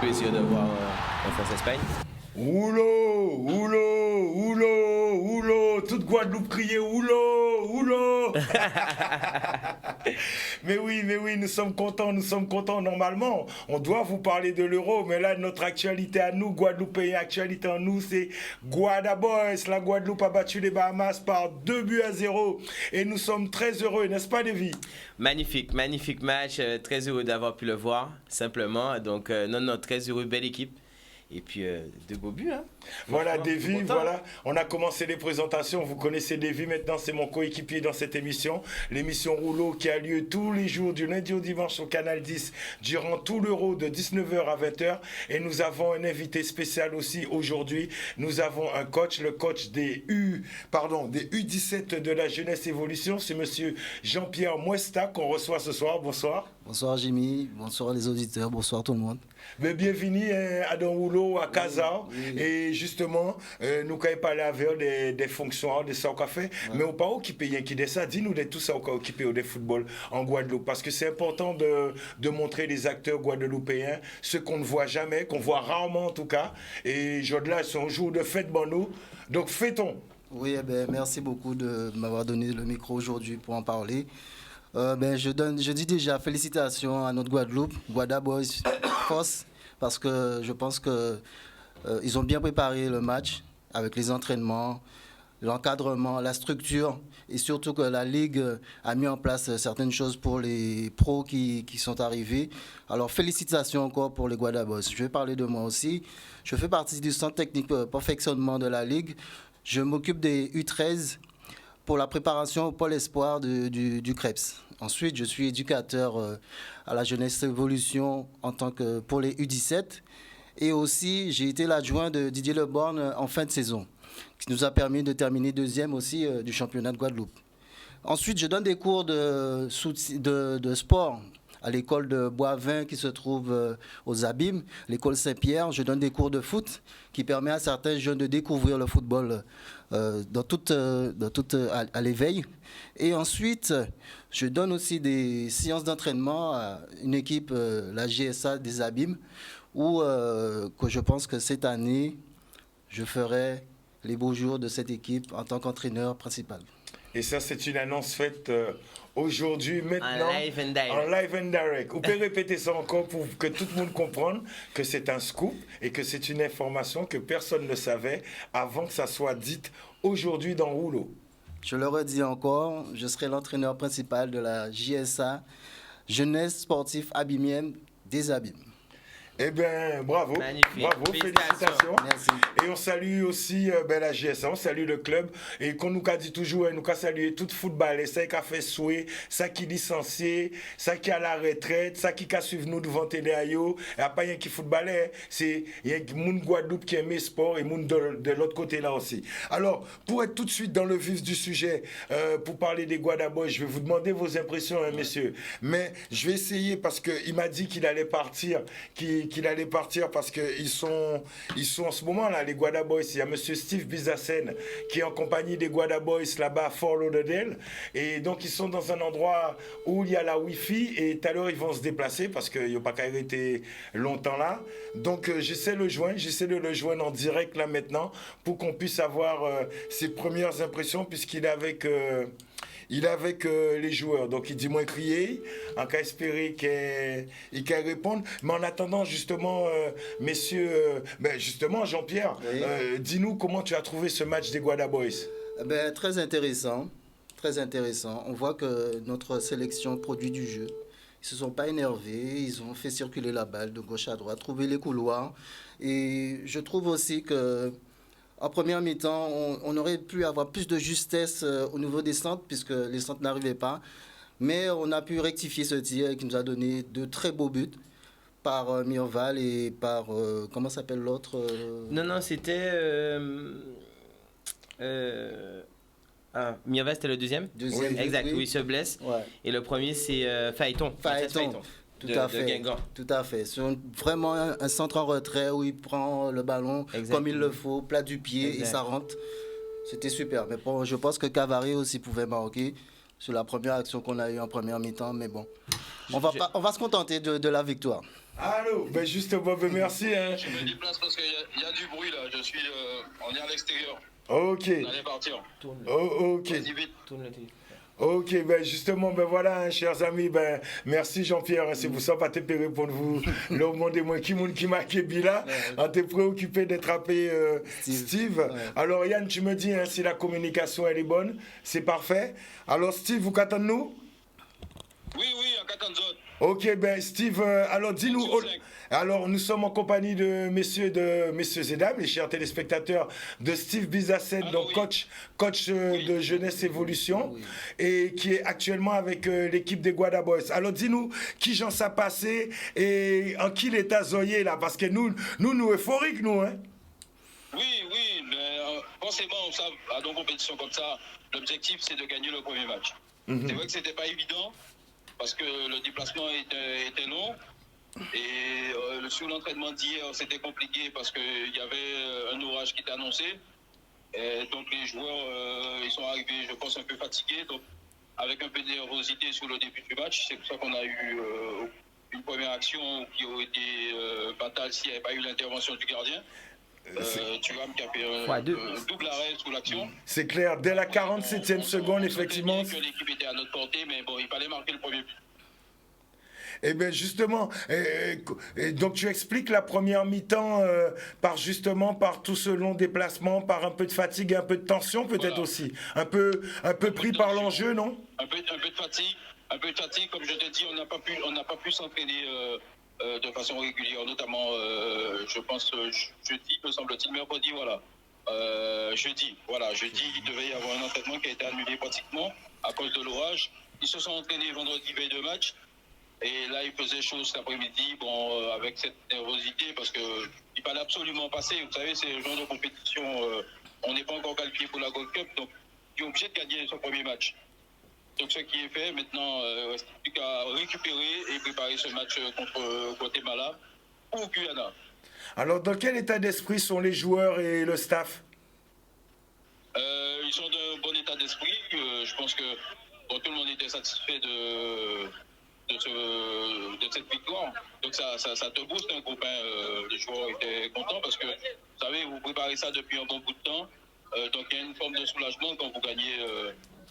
plaisir de voir en France-Espagne. Oulot, toute Guadeloupe criait oulot. Mais oui, nous sommes contents. Normalement, on doit vous parler de l'Euro, mais là, notre actualité à nous, Guadeloupéens, actualité en nous, c'est Guada Boys. La Guadeloupe a battu les Bahamas par 2-0 et nous sommes très heureux, n'est-ce pas, Davy? Magnifique match, très heureux d'avoir pu le voir, simplement. Donc, non, très heureux, belle équipe. Et puis, de beaux buts, hein. Voilà, Davy, voilà. On a commencé les présentations. Vous connaissez Davy maintenant, c'est mon coéquipier dans cette émission. L'émission Rouleau qui a lieu tous les jours, du lundi au dimanche au Canal 10, durant tout l'Euro de 19h à 20h. Et nous avons un invité spécial aussi aujourd'hui. Nous avons un coach, le coach des U17 de la Jeunesse Évolution. C'est monsieur Jean-Pierre Mouesta qu'on reçoit ce soir. Bonsoir. Bonsoir Jimmy, bonsoir les auditeurs, bonsoir tout le monde. Mais bienvenue à Don Rouleau, à Casa. Oui. Et justement, nous avons parlé avec des fonctionnaires de ça qu'on fait. Mais on pas occupé rien qui de ça. Dis-nous de tout ça qu'on a occupé au football en Guadeloupe. Parce que c'est important de montrer les acteurs guadeloupéens, ceux qu'on ne voit jamais, qu'on voit rarement en tout cas. Et aujourd'hui, c'est un jour de fête pour nous. Donc fêtons. Oui, merci beaucoup de m'avoir donné le micro aujourd'hui pour en parler. Je dis déjà félicitations à notre Guadeloupe, Guada Boys Force, parce que je pense qu'ils ont bien préparé le match avec les entraînements, l'encadrement, la structure et surtout que la Ligue a mis en place certaines choses pour les pros qui sont arrivés. Alors félicitations encore pour les Guada Boys. Je vais parler de moi aussi. Je fais partie du centre technique perfectionnement de la Ligue. Je m'occupe des U13 pour la préparation au pôle espoir du CREPS. Ensuite, je suis éducateur à la Jeunesse Évolution pour les U17. Et aussi, j'ai été l'adjoint de Didier Leborgne en fin de saison, qui nous a permis de terminer deuxième aussi du championnat de Guadeloupe. Ensuite, je donne des cours de sport à l'école de Boisvin qui se trouve aux Abîmes, l'école Saint-Pierre. Je donne des cours de foot qui permet à certains jeunes de découvrir le football à l'éveil. Et ensuite, je donne aussi des séances d'entraînement à une équipe, la GSA des Abîmes, où que je pense que cette année, je ferai les beaux jours de cette équipe en tant qu'entraîneur principal. Et ça, c'est une annonce faite aujourd'hui, maintenant, en live and direct. Vous pouvez répéter ça encore pour que tout le monde comprenne que c'est un scoop et que c'est une information que personne ne savait avant que ça soit dite aujourd'hui dans Rouleau. Je le redis encore, je serai l'entraîneur principal de la JSA, Jeunesse Sportive Abîmienne des Abîmes. Eh bien, bravo. Magnifique. Bravo, félicitations. Merci. Et on salue aussi la GSA, on salue le club. Et qu'on nous a dit toujours, nous a salué tout football, ça qui a fait souhait, ça qui est licencié, ça qui est à la retraite, ça qui a suivi nous devant Téléayo. Il n'y a pas rien qui footballait, c'est il y a moun Guadeloupe qui aime le sport et moun de l'autre côté là aussi. Alors, pour être tout de suite dans le vif du sujet, pour parler des Guada Boys, je vais vous demander vos impressions, messieurs. Mais je vais essayer parce qu'il m'a dit qu'il allait partir, qu'il allait partir parce qu'ils sont en ce moment là, les Guada Boys. Il y a M. Steve Bizassen qui est en compagnie des Guada Boys là-bas à Fort Lauderdale. Et donc ils sont dans un endroit où il y a la Wi-Fi et tout à l'heure ils vont se déplacer parce qu'ils n'ont pas qu'à été longtemps là. Donc j'essaie de le joindre en direct là maintenant pour qu'on puisse avoir ses premières impressions puisqu'il est avec... les joueurs. Donc, il dit moins crier, en cas espérer qu'il réponde. Mais en attendant, justement, messieurs, justement, Jean-Pierre, oui. Dis-nous comment tu as trouvé ce match des Guada Boys. Très intéressant. Très intéressant. On voit que notre sélection produit du jeu. Ils ne se sont pas énervés. Ils ont fait circuler la balle de gauche à droite, trouver les couloirs. Et je trouve aussi que en première mi-temps, on aurait pu avoir plus de justesse au niveau des centres, puisque les centres n'arrivaient pas. Mais on a pu rectifier ce tir qui nous a donné de très beaux buts par Mirval et par... comment s'appelle l'autre Non, c'était... Mirval, c'était le deuxième. Deuxième, exact, oui, il se blesse. Ouais. Et le premier, c'est Phaéton. Tout à fait. C'est vraiment un centre en retrait où il prend le ballon comme il le faut, plat du pied et ça rentre. C'était super. Mais bon, je pense que Cavary aussi pouvait marquer sur la première action qu'on a eue en première mi-temps. Mais bon, on va se contenter de la victoire. Allô, ben justement, ben merci. Hein. Je me déplace parce qu'il y a du bruit là. On est à l'extérieur. Ok. On allait partir. Ok. Vas-y vite. Tourne le téléphone. Ok, ben justement, ben voilà, hein, chers amis, ben merci Jean-Pierre, hein, c'est vous ça pas te pour vous. Le monde est moins qui m'a là, on t'est préoccupé d'attraper Steve. Ouais. Alors Yann, tu me dis hein, si la communication elle est bonne, c'est parfait. Alors Steve, vous qu'attendez nous? Oui, en Catanzone. Ok, ben Steve, alors dis-nous. Sur cinq. Alors nous sommes en compagnie de messieurs et dames, les chers téléspectateurs, de Steve Bizassen, donc oui. coach de jeunesse évolution, Oui. et qui est actuellement avec l'équipe des Guada Boys. Alors dis-nous qui j'en sais passé et en qui l'état Zoé là, parce que nous euphoriques nous hein. Oui, mais forcément, ça, à une compétition comme ça, l'objectif c'est de gagner le premier match. C'est vrai que c'était pas évident parce que le déplacement était long. Et sur l'entraînement d'hier, c'était compliqué parce qu'il y avait un orage qui était annoncé. Et donc les joueurs, ils sont arrivés, je pense, un peu fatigués. Donc avec un peu de nervosité sur le début du match, c'est pour ça qu'on a eu une première action qui aurait été fatale s'il n'y avait pas eu l'intervention du gardien. Tu vois, qui a fait un double arrêt sous l'action. C'est clair, dès la 47e seconde, effectivement. On sentait que l'équipe était à notre portée, mais bon, il fallait marquer le premier but. Eh bien justement, donc tu expliques la première mi-temps par tout ce long déplacement, par un peu de fatigue et un peu de tension peut-être Voilà. aussi, un peu pris par l'enjeu, non? Un peu de fatigue, comme je te dis, on n'a pas pu s'entraîner de façon régulière, notamment je pense jeudi, me semble-t-il, mercredi, voilà. Jeudi, il devait y avoir un entraînement qui a été annulé pratiquement à cause de l'orage. Ils se sont entraînés vendredi veille de match. Et là, il faisait chaud cet après-midi, avec cette nervosité, parce qu'il fallait absolument passer. Vous savez, c'est le genre de compétition, on n'est pas encore qualifié pour la Gold Cup, donc il est obligé de gagner son premier match. Donc ce qui est fait, maintenant, il ne reste plus qu'à récupérer et préparer ce match contre Guatemala ou Guyana. Alors dans quel état d'esprit sont les joueurs et le staff? Ils sont d'un bon état d'esprit. Je pense que tout le monde était satisfait de cette victoire. Donc ça te booste un copain. Les joueurs étaient contents parce que, vous savez, vous préparez ça depuis un bon bout de temps. Donc il y a une forme de soulagement quand vous gagnez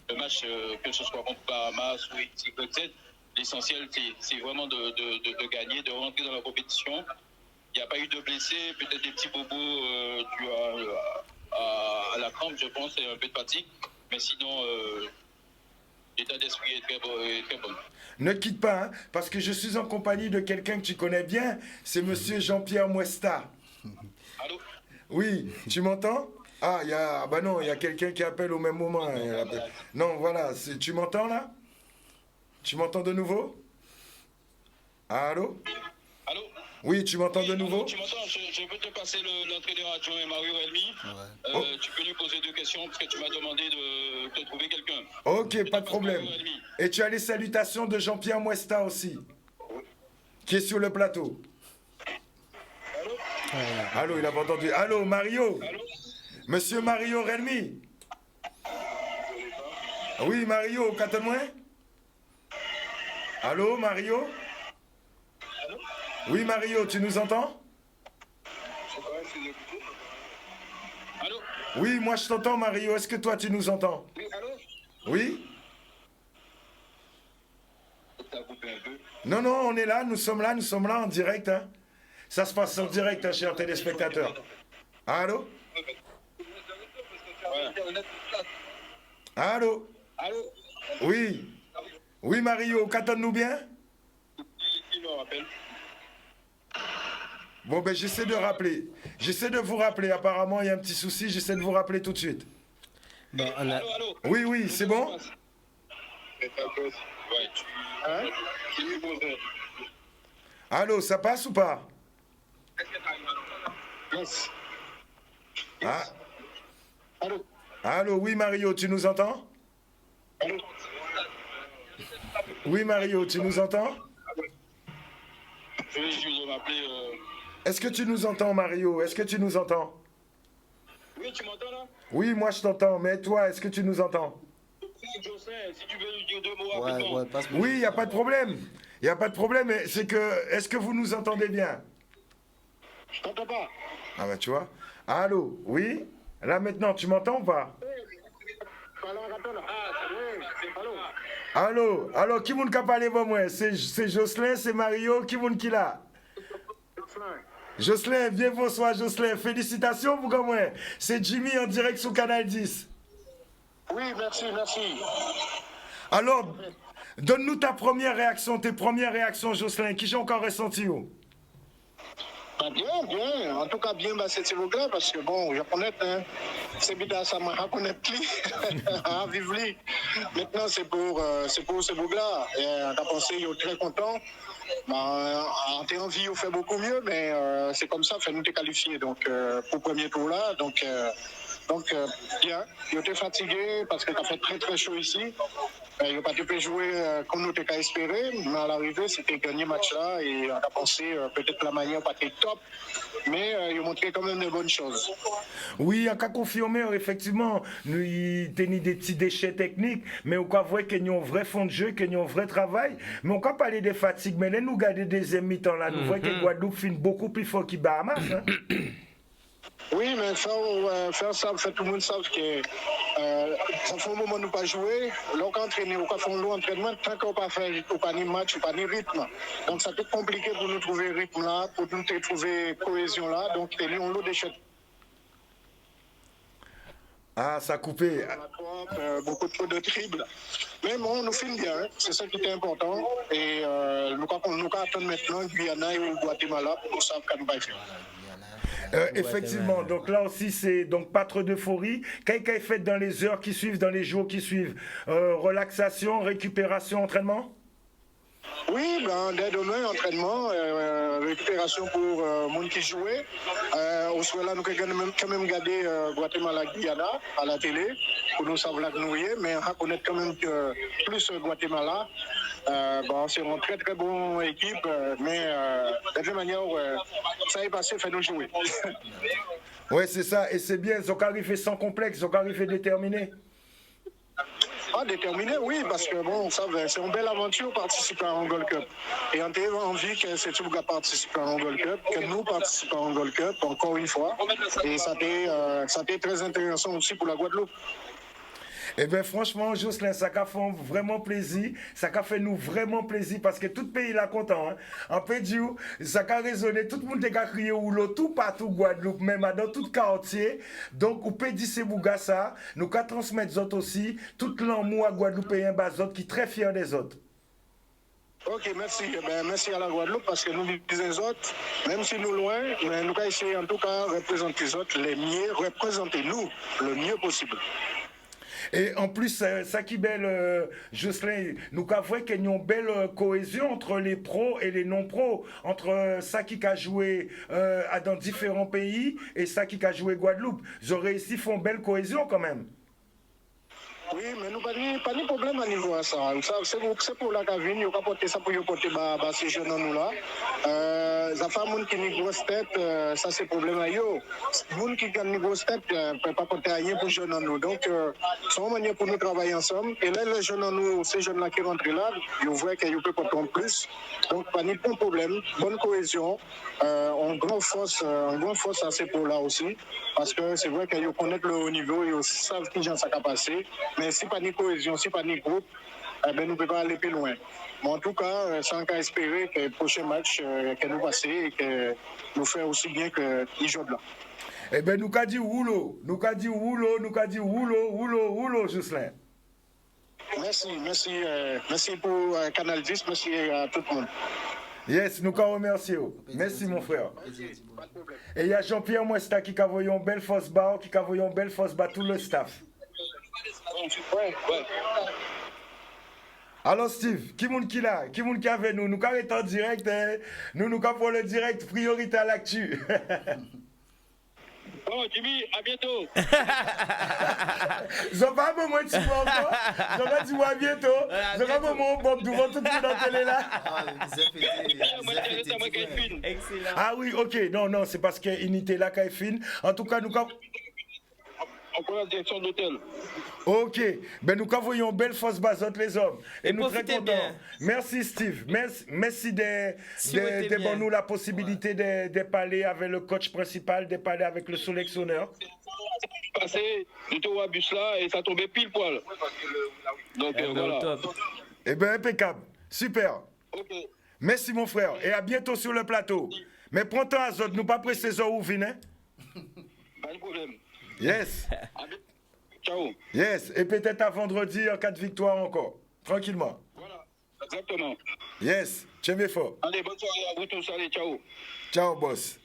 le match, que ce soit contre Bahamas ou XYZ. L'essentiel, c'est vraiment de gagner, de rentrer dans la compétition. Il n'y a pas eu de blessés, peut-être des petits bobos dus à la crampe, je pense, et un peu de fatigue. Mais sinon, l'état d'esprit est très bon. Ne quitte pas, hein, parce que je suis en compagnie de quelqu'un que tu connais bien, c'est monsieur Jean-Pierre Mouesta. Allô? Oui, tu m'entends? Ah, il y a quelqu'un qui appelle au même moment. Non, voilà, tu m'entends là? Tu m'entends de nouveau? Allô? Allô? Oui, tu m'entends de nouveau? Tu m'entends? Je peux te passer l'entraîneur adjoint Mario Relmi. Ouais. Tu peux lui poser 2 questions parce que tu m'as demandé de te trouver quelqu'un. Ok, pas de problème. Mario Relmi. Et tu as les salutations de Jean-Pierre Mouesta aussi, qui est sur le plateau. Allô, il a pas entendu. Allô, Mario? Allô? Monsieur Mario Relmi? Oui, Mario, qu'attends-moi? Allô, Mario? Oui, Mario, tu nous entends? Allô? Oui, moi je t'entends, Mario. Est-ce que toi tu nous entends? Oui, allô? Oui? T'as coupé un peu. Non, on est là, nous sommes là en direct. Hein. Ça se passe en direct, hein, chers téléspectateurs. Allô? Allô? Allô? Oui? Oui, Mario, qu'attends-nous bien? Qui me rappelle? Bon, ben j'essaie de rappeler. J'essaie de vous rappeler. Apparemment, il y a un petit souci. J'essaie de vous rappeler tout de suite. Bon, on a... Allô? Oui, c'est bon? Ouais, tu lui poses. Allô, ça passe ou pas? Yes. Ah, Allô? allô, oui, Mario, tu nous entends? Allô? Oui, Mario, tu nous entends? Je vais juste m'appeler. Est-ce que tu nous entends, Mario? Est-ce que tu nous entends? Oui, tu m'entends là? Oui, moi je t'entends, mais toi, est-ce que tu nous entends? José, si tu veux lui dire 2 mots Ouais, rapidement. ouais, passe-moi. Oui, il n'y a pas de problème. Il n'y a pas de problème, mais c'est que, est-ce que vous nous entendez bien? Je t'entends pas. Ah bah tu vois. Allô, oui? Là maintenant, tu m'entends ou pas? Allô, qui moun ka parlé pour moi? C'est Jocelyn, c'est Mario, qui moun qui là? Jocelyn, bien bonsoir Jocelyn, félicitations pour moi. C'est Jimmy en direct sur Canal 10. Oui, merci. Alors, donne-nous ta première réaction, tes premières réactions Jocelyn, qui j'ai encore ressenti où? Bah, bien. En tout cas, bien, bah, c'est Thibogla, parce que bon, je connais, hein. C'est bien, ça m'a reconnu lui. Ah, vive lui. Maintenant, c'est pour Thibogla. Et on a pensé, il est très content. Bah, en envie, on fait beaucoup mieux, mais c'est comme ça, fait nous t'es qualifiés. Donc, pour le premier tour là, donc bien. Il était fatigué parce que ça fait très très chaud ici. Il n'a pas pu jouer comme nous t'es espéré, mais à l'arrivée, c'était gagner le match là et on a pensé peut-être la manière pas très top, mais il a montré quand même de bonnes choses. Oui, on a confirmé, effectivement, nous avons des petits déchets techniques, mais on a vu qu'il y a un vrai fond de jeu, qu'il y a un vrai travail, mais on a parlé des fatigues, mais là, nous regardons des deuxième mi-temps là, nous voyons que Guadeloupe finit beaucoup plus fort qu'il Bahamas. Hein? Oui, mais faire ça, tout le monde sait que ça fait un moment où nous pas jouer. Là, on entraîner, on fait un long entraînement, tant qu'on pas fait, on pas ni match, on pas ni rythme. Donc, ça peut être compliqué pour nous trouver rythme là, pour nous trouver cohésion là. Donc, on l'eau des choses. Ah, ça a coupé. Beaucoup trop de dribbles. Mais bon, nous filme bien, hein. C'est ça qui était important. Et nous attendons maintenant Guyana et Guatemala pour savoir qu'on va faire. Effectivement, donc là aussi c'est donc pas trop d'euphorie. Qu'est-ce qu'elle fait dans les heures qui suivent, dans les jours qui suivent? Relaxation, récupération, entraînement? Oui, dès demain, entraînement, récupération pour monde qui jouait. Au soir là, nous avons quand même gardé Guatemala-Guyana à la télé pour nous savoir que nous y est, mais on reconnaît quand même que plus Guatemala. C'est une très très bonne équipe, mais de toute manière, ça est passé, fait nous jouer. Oui, c'est ça, et c'est bien, ils ont arrivé sans complexe, ils ont arrivé déterminés. Ah, déterminé, oui, parce que bon, ça, c'est une belle aventure participer à un Gold Cup. Et on a envie que c'est tout le participer à un Gold Cup, que nous participons à un Gold Cup, encore une fois. Et ça a été très intéressant aussi pour la Guadeloupe. Eh bien, franchement, Jocelyn, ça a fait vraiment plaisir. Ça a fait nous vraiment plaisir parce que tout le pays est content. Hein. En fait, ça a résonné. Tout le monde a crié ou l'eau, tout partout, Guadeloupe, même dans tout quartier. Donc, on peut dire c'est Bougassa. Nous allons transmettre les autres aussi. Tout l'amour à Guadeloupéens, les autres qui sont très fiers des autres. Ok, merci. Merci à la Guadeloupe parce que nous disons les autres, même si nous loin, mais nous allons essayer en tout cas de représenter les autres les mieux, représenter nous le mieux possible. Et en plus, ça qui est belle, Jocelyn, nous avons qu'il y a une belle cohésion entre les pros et les non-pros, entre ça qui a joué dans différents pays et ça qui a joué Guadeloupe. Ils ont réussi à faire une belle cohésion quand même. Oui, mais nous pas de problème à niveau de ça. C'est pour la cabine, il n'y a pas porter ça pour porter ces jeunes nous là. Les femmes qui ont une grosse tête, ça c'est problème à eux. Les gens qui ont une grosse tête ne peuvent pas porter rien pour les jeunes nous. Donc, c'est une manière pour nous travailler ensemble. Et là, les jeunes nous, ces jeunes-là qui rentrent là, ils voient qu'ils peuvent porter en plus. Donc, pas de problème, bonne cohésion, en grande force à ces pour-là aussi. Parce que c'est vrai qu'ils connaissent le haut niveau, ils savent qui j'en sais qu'à passer. Mais si pas de cohésion, si pas de groupe, nous ne pouvons pas aller plus loin. Mais en tout cas, sans qu'à espérer que le prochain match que nous passions et que nous fassions aussi bien que les joueurs là. Eh bien, nous avons dit rouleau, Jocelyn. Merci pour Canal 10, merci à tout le monde. Yes, nous avons remercié. Merci mon frère. Et il y a Jean-Pierre Mouesta qui a envoyé une belle fausse barre, qui a envoyé une belle fausse barre tout le staff. Ouais. Alors Steve, qui est là? Qui est avec nous? Nous sommes en direct, hein? Nous avons le direct, priorité à l'actu. Bon, Jimmy, à bientôt. Je ne vais pas me moi tu vois encore. Je vais dire à bientôt. Je vais pas mon Bob devant tout le monde dans la télé là. Excellent. Ah oui, ok. Non, c'est parce qu'il était là quand il finit. En tout cas, nous avons... on prend la direction d'hôtel. Ok, ben nous voyons belle fausse basotte les hommes. Et nous très profitez contents. bien. Merci Steve. Merci Si vous êtes bien. nous la possibilité de parler avec le coach principal, de parler avec le sélectionneur. Passé du tour à bus là et ça tombait pile poil. Donc voilà. Top. Eh ben impeccable, super. Ok. Merci mon frère et à bientôt sur le plateau. Mais prends ton azot, nous pas presser ça où venez. Pas de problème. Yes, Ciao. yes. Et peut-être à vendredi en cas de victoire encore. Tranquillement. Voilà. Exactement. Yes, tiens fort. Allez, bonne soirée à vous tous. Allez, ciao. Ciao, boss.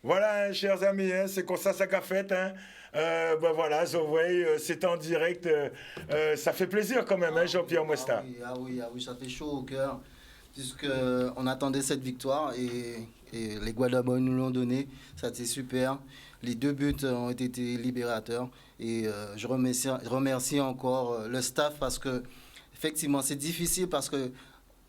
Voilà, hein, chers amis, hein, c'est comme ça qu'a fait. Hein. Ben voilà, Zoway, c'est en direct. Ça fait plaisir quand même, hein, Jean-Pierre Mouesta. Ah oui, ça fait chaud au cœur, puisqu'on attendait cette victoire et les Guadaboys nous l'ont donné. Ça a été super. Les 2 buts ont été libérateurs et je remercie encore le staff parce que, effectivement, c'est difficile parce que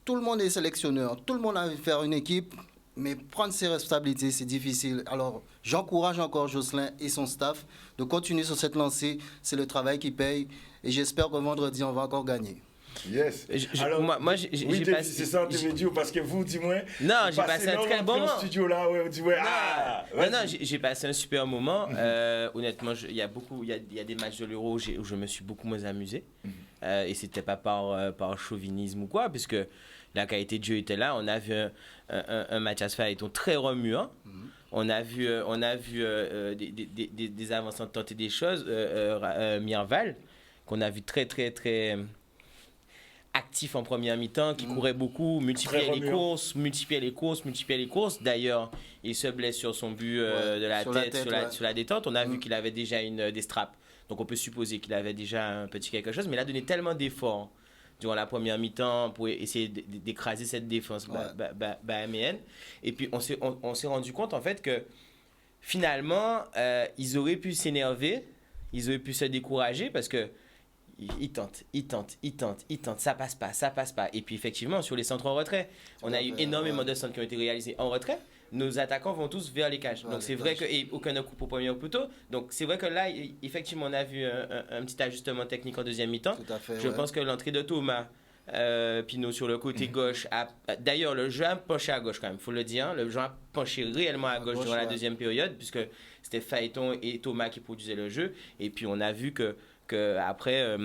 tout le monde est sélectionneur, tout le monde a envie de faire une équipe. Mais prendre ses responsabilités, c'est difficile. Alors, j'encourage encore Jocelyn et son staff de continuer sur cette lancée. C'est le travail qui paye. Et j'espère que vendredi, on va encore gagner. Yes. Alors, moi, j'ai oui, passé. C'est ça, tu veux dire, parce que vous, dis-moi. Non, j'ai passé un très bon moment. Studio là, ouais, dis ouais, Non, j'ai passé un super moment. Honnêtement, il y a des matchs de l'Euro où je me suis beaucoup moins amusé. Et c'était pas par chauvinisme ou quoi, puisque la qualité de jeu était là. On a vu un match à se faire étant très remuant. On a vu des avancements tenter des choses. Mirval, qu'on a vu très actif en première mi-temps, qui courait beaucoup, multipliait les courses. D'ailleurs, il se blesse sur son but de la tête, sur la détente. On a vu qu'il avait déjà des straps. Donc on peut supposer qu'il avait déjà un petit quelque chose. Mais il a donné tellement d'efforts durant la première mi-temps pour essayer d'écraser cette défense bahaméenne. Et puis on s'est rendu compte en fait que finalement, ils auraient pu s'énerver, ils auraient pu se décourager parce que ils tentent, ça passe pas. Et puis effectivement, sur les centres en retrait, on a eu énormément de centres qui ont été réalisés en retrait. Nos attaquants vont tous vers les cages. Donc c'est vrai que, et aucun coup au premier poteau. Donc c'est vrai que là, effectivement, on a vu un petit ajustement technique en deuxième mi-temps. Je pense que l'entrée de Thomas Pinot sur le côté gauche, d'ailleurs le jeu a penché à gauche quand même, il faut le dire. Le jeu a penché réellement à gauche durant la deuxième période, puisque c'était Phaéton et Thomas qui produisaient le jeu. Et puis on a vu que après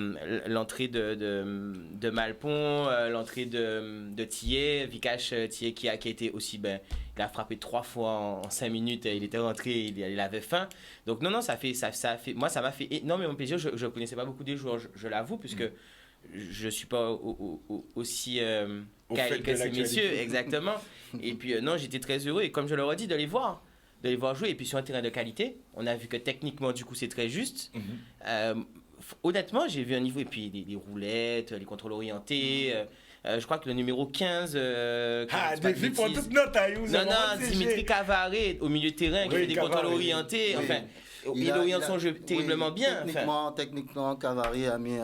l'entrée de Malpon, l'entrée de Thier, Vikash Thier qui a été aussi, il a frappé 3 fois en 5 minutes, il était rentré, il avait faim. Donc non, ça fait, moi ça m'a fait énormément plaisir. Je ne connaissais pas beaucoup des joueurs, je l'avoue, puisque je ne suis pas aussi calé que ces messieurs, exactement. Et puis non, j'étais très heureux, et comme je leur ai dit, de les voir jouer, et puis sur un terrain de qualité, on a vu que techniquement du coup c'est très juste. Honnêtement, j'ai vu un niveau, et puis des roulettes, les contrôles orientés. Je crois que le numéro 15. des vies pour toute notre taille. Non, Dimitri Cavaré, au milieu de terrain, qui fait des contrôles orientés. Oui. Enfin, il oriente son jeu terriblement bien. Techniquement, Cavaré a mis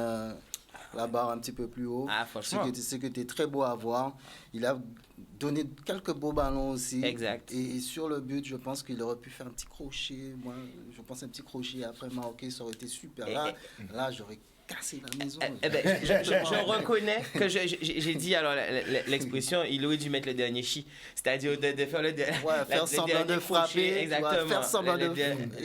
la barre un petit peu plus haut. Ah, franchement. Ce qui était très beau à voir. Il a donné quelques beaux ballons aussi. Exact. Et sur le but, je pense qu'il aurait pu faire un petit crochet. Moi, je pense un petit crochet après marqué, ça aurait été super. Là, j'aurais cassé la maison. Je reconnais que j'ai dit alors l'expression, il aurait dû mettre le dernier chi, c'est-à-dire de faire faire semblant de frapper, exactement, faire semblant de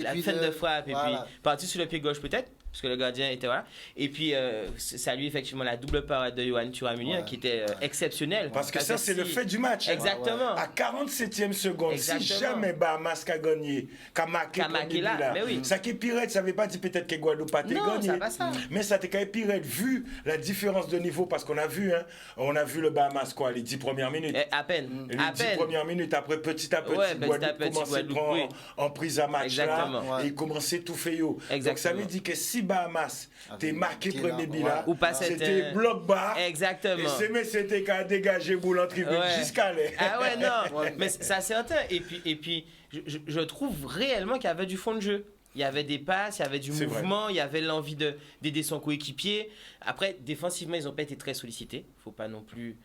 la fin de frappe, et puis partir sur le pied gauche peut-être, parce que le gardien était voilà. Et puis saluer effectivement la double parade de Yohan Thuramuni qui était exceptionnelle. Parce que ça c'est le fait du match. Exactement. À 47e seconde, si jamais Bahamas a gagné, qu'a marqué là, ça qui est pire, ça veut pas dire peut-être que Guadeloupe a gagné. Non, ça va ça. Mais ça t'est pire vu la différence de niveau, parce qu'on a vu le Bahamas les 10 premières minutes. À peine. Les 10 premières minutes, après petit à petit, Guadeloupe commençait à prendre en prise à match là, et il commençait tout fait. Donc ça veut dire que si Bahamas t'es marqué premier bilan, c'était bloc bas. Exactement. Et c'était qu'à dégager boule en tribune jusqu'à là. Ah ouais, non. Mais ça c'est certain. Et puis je trouve réellement qu'il y avait du fond de jeu. Il y avait des passes, il y avait du C'est mouvement, il y avait l'envie d'aider son coéquipier. Après, défensivement, ils n'ont pas été très sollicités. Il ne faut pas non plus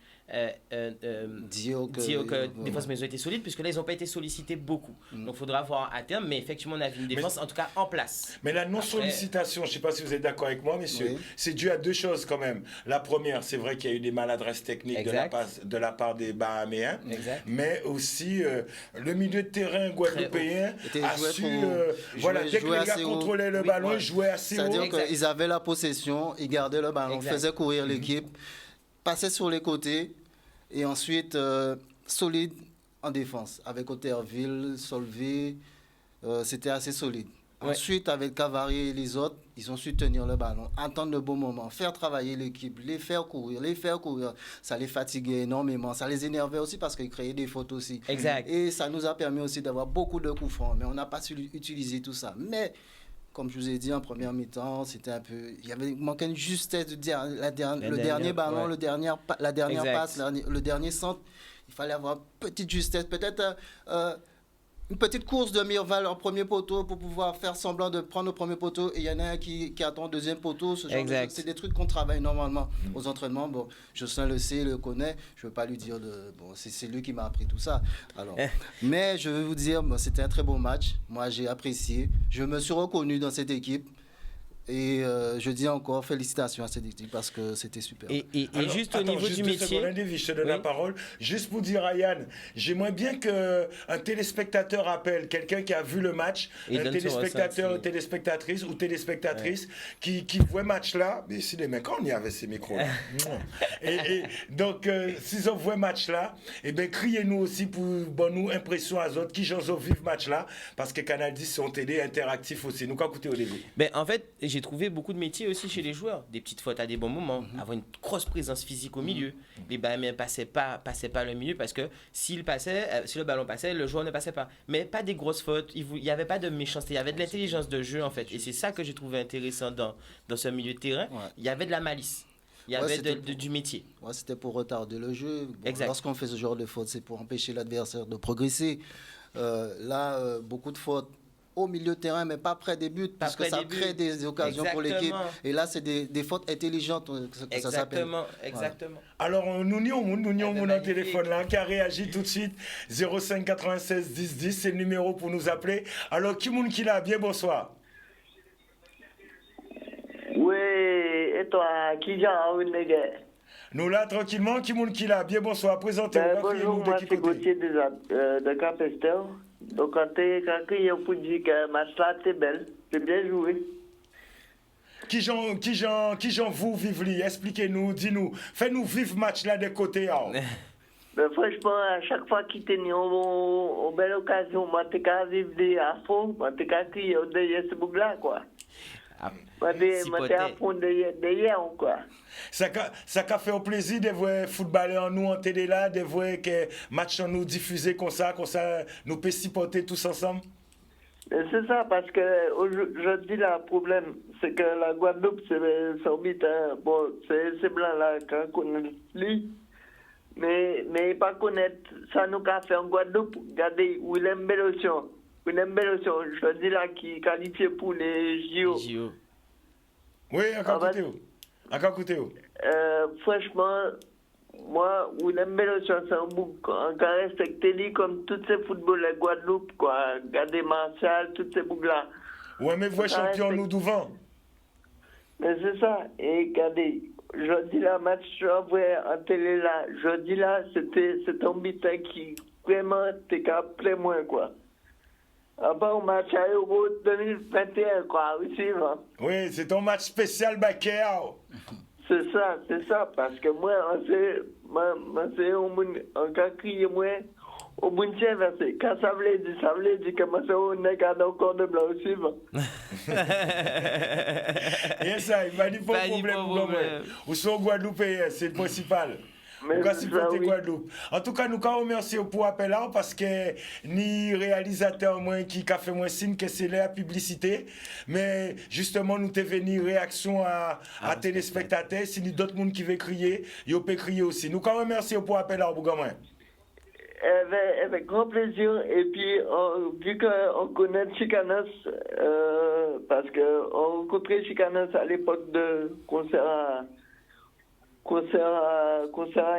dire que défensivement, ils ont été solides, puisque là, ils n'ont pas été sollicités beaucoup. Donc, il faudra voir à terme. Mais effectivement, on a vu une défense, en tout cas, en place. Mais la non-sollicitation, je ne sais pas si vous êtes d'accord avec moi, messieurs, c'est dû à deux choses quand même. La première, c'est vrai qu'il y a eu des maladresses techniques de la part des Bahaméens, mais aussi le milieu de terrain guadeloupéen a su, dès que les gars contrôlaient le ballon, ils jouaient assez haut. C'est-à-dire qu'ils avaient la possession, ils gardaient le ballon, faisaient courir l'équipe, passaient sur les côtés et ensuite solide en défense. Avec Otterville, Solvay, c'était assez solide. Ensuite, avec Cavary et les autres, ils ont su tenir le ballon, attendre le bon moment, faire travailler l'équipe, les faire courir. Ça les fatiguait énormément. Ça les énervait aussi parce qu'ils créaient des fautes aussi. Exact. Et ça nous a permis aussi d'avoir beaucoup de coups francs. Mais on n'a pas su utiliser tout ça. Mais, comme je vous ai dit en première mi-temps, c'était un peu... Il manquait une justesse le dernier ballon, la dernière passe, le dernier centre. Il fallait avoir une petite justesse. Peut-être... une petite course de Mirval en premier poteau pour pouvoir faire semblant de prendre le premier poteau et il y en a un qui attend le deuxième poteau. Ce genre de choses, c'est des trucs qu'on travaille normalement aux entraînements. Bon, Jocelyn le sait, le connaît. Je ne veux pas lui dire c'est lui qui m'a appris tout ça. Alors, mais je vais vous dire, c'était un très beau match. Moi, j'ai apprécié. Je me suis reconnu dans cette équipe. Et je dis encore félicitations à cette équipe parce que c'était super. Et alors, juste au niveau du métier... Je te donne la parole. Juste pour dire à Yann, j'aimerais bien qu'un téléspectateur appelle quelqu'un qui a vu le match, un téléspectateur, téléspectatrice ou téléspectatrice qui voit le match là. Mais si les mecs, on y avait ces micros-là. et donc, s'ils ont vu le match là, eh bien, criez-nous aussi pour nous impression à autres qui j'en vivent match là parce que Canal 10 sont télé interactif aussi. Nous, qu'à écouter au début. Ben, en fait, j'ai trouvé beaucoup de métiers aussi chez les joueurs. Des petites fautes à des bons moments, avoir une grosse présence physique au milieu. Les Bahaméens ne passaient pas le milieu parce que si le ballon passait, le joueur ne passait pas. Mais pas des grosses fautes. Il n'y avait pas de méchanceté, il y avait de l'intelligence de jeu en fait. Et c'est ça que j'ai trouvé intéressant dans ce milieu de terrain. Il y avait de la malice. Il y avait du métier. C'était pour retarder le jeu. Lorsqu'on fait ce genre de fautes, c'est pour empêcher l'adversaire de progresser. Beaucoup de fautes au milieu de terrain, mais pas près des buts, parce que ça crée des occasions pour l'équipe. Et là, c'est des fautes intelligentes que ça s'appelle. Exactement. Alors, nous avons un téléphone là qui a réagi tout de suite. 05 96 10 10, c'est le numéro pour nous appeler. Alors, qui est là? Bien, bonsoir. Oui, et toi, qui j'en nous là, tranquillement, qui est là? Bien, bonsoir. Présentez-vous. Bonjour, moi, c'est Gauthier de Capestel. Donc, quand il y a pour dire que le match là, c'est belle, c'est bien joué. Qui j'en vous vivre? Expliquez-nous, dis-nous. Faites-nous vivre le match là de côté. Mais franchement, à chaque fois qu'il tenait une belle occasion, moi, t'es qu'à vivre à fond, moi, t'es qu'à crier derrière ce bouc-là, quoi. Moi, t'es à fond derrière, quoi. Ça a fait au plaisir de voir footballeur en nous en télé là, de voir que match en nous diffusé comme ça nous peut supporter tous ensemble. C'est ça, parce que je dis là, le problème, c'est que la Guadeloupe, c'est son but, hein. Bon, c'est blanc là, qu'on connaît lui, mais pas connaître ça nous a fait en Guadeloupe. Regardez, Willem Bellotion, je dis là, qui est qualifié pour les JO. Oui, encore écoutez. Franchement, moi, Willem Bellotion, c'est un bouc, encore respecté lui comme tous ces footballeurs de Guadeloupe, quoi. Regardez Martial, tous ces boucs-là. Ouais, mais vous champion nous devant. Mais c'est ça. Et regardez, jeudi là, match en télé là, jeudi là, c'est un bitin qui vraiment t'es qu'à plein moins, quoi. Après, on match à Euro 2021, quoi, aussi, hein. Oui, c'est ton match spécial Bakao. C'est ça, parce que moi, on a crié, moi, au bout de versé. Quand ça voulait dire que moi, on est encore de blanc aussi, Et ça, il m'a dit pas de problème. Ou sont Guadeloupéens, c'est le principal. Guadeloupe. En tout cas, nous vous remercions pour l'appel là parce que ni réalisateur moins qui a fait moins signe que c'est la publicité, mais justement nous t'es venu réaction à téléspectateurs. Si d'autres monde qui veut crier, ils peuvent crier aussi. Nous vous remercions pour l'appel là, Bougamin. avec grand plaisir. Et puis, vu qu'on connaît Chicanos, parce qu'on rencontrait Chicanos à l'époque de concert à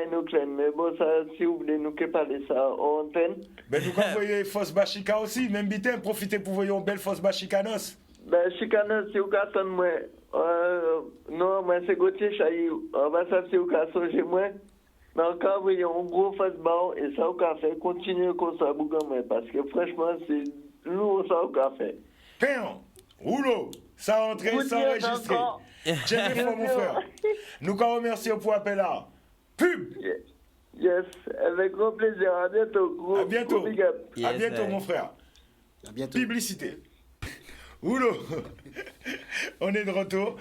Enoclen. Mais bon, ça, si vous voulez nous parler ça en antenne. Ben, nous voyons Fos Bachika aussi. Même bitin, profitez pour voir une belle Fos Bachicanos. Ben, Chicanos, c'est au carton, moi. Non, moi, c'est Gauthier Chaillou. On va ça, c'est au carton, j'ai moi. Mais encore, vous avez un gros fast-ball et ça, au café, continuez comme ça, parce que franchement, c'est lourd, ça, au café. Péon, rouleau, ça a entré, ça a enregistré. Tiens, bien, mon frère. Nous vous remercions pour l'appel là. Pub! Yes, avec grand plaisir. À bientôt. À bientôt. Yes, à bientôt, mon frère. À bientôt. Publicité. Oulou, on est de retour.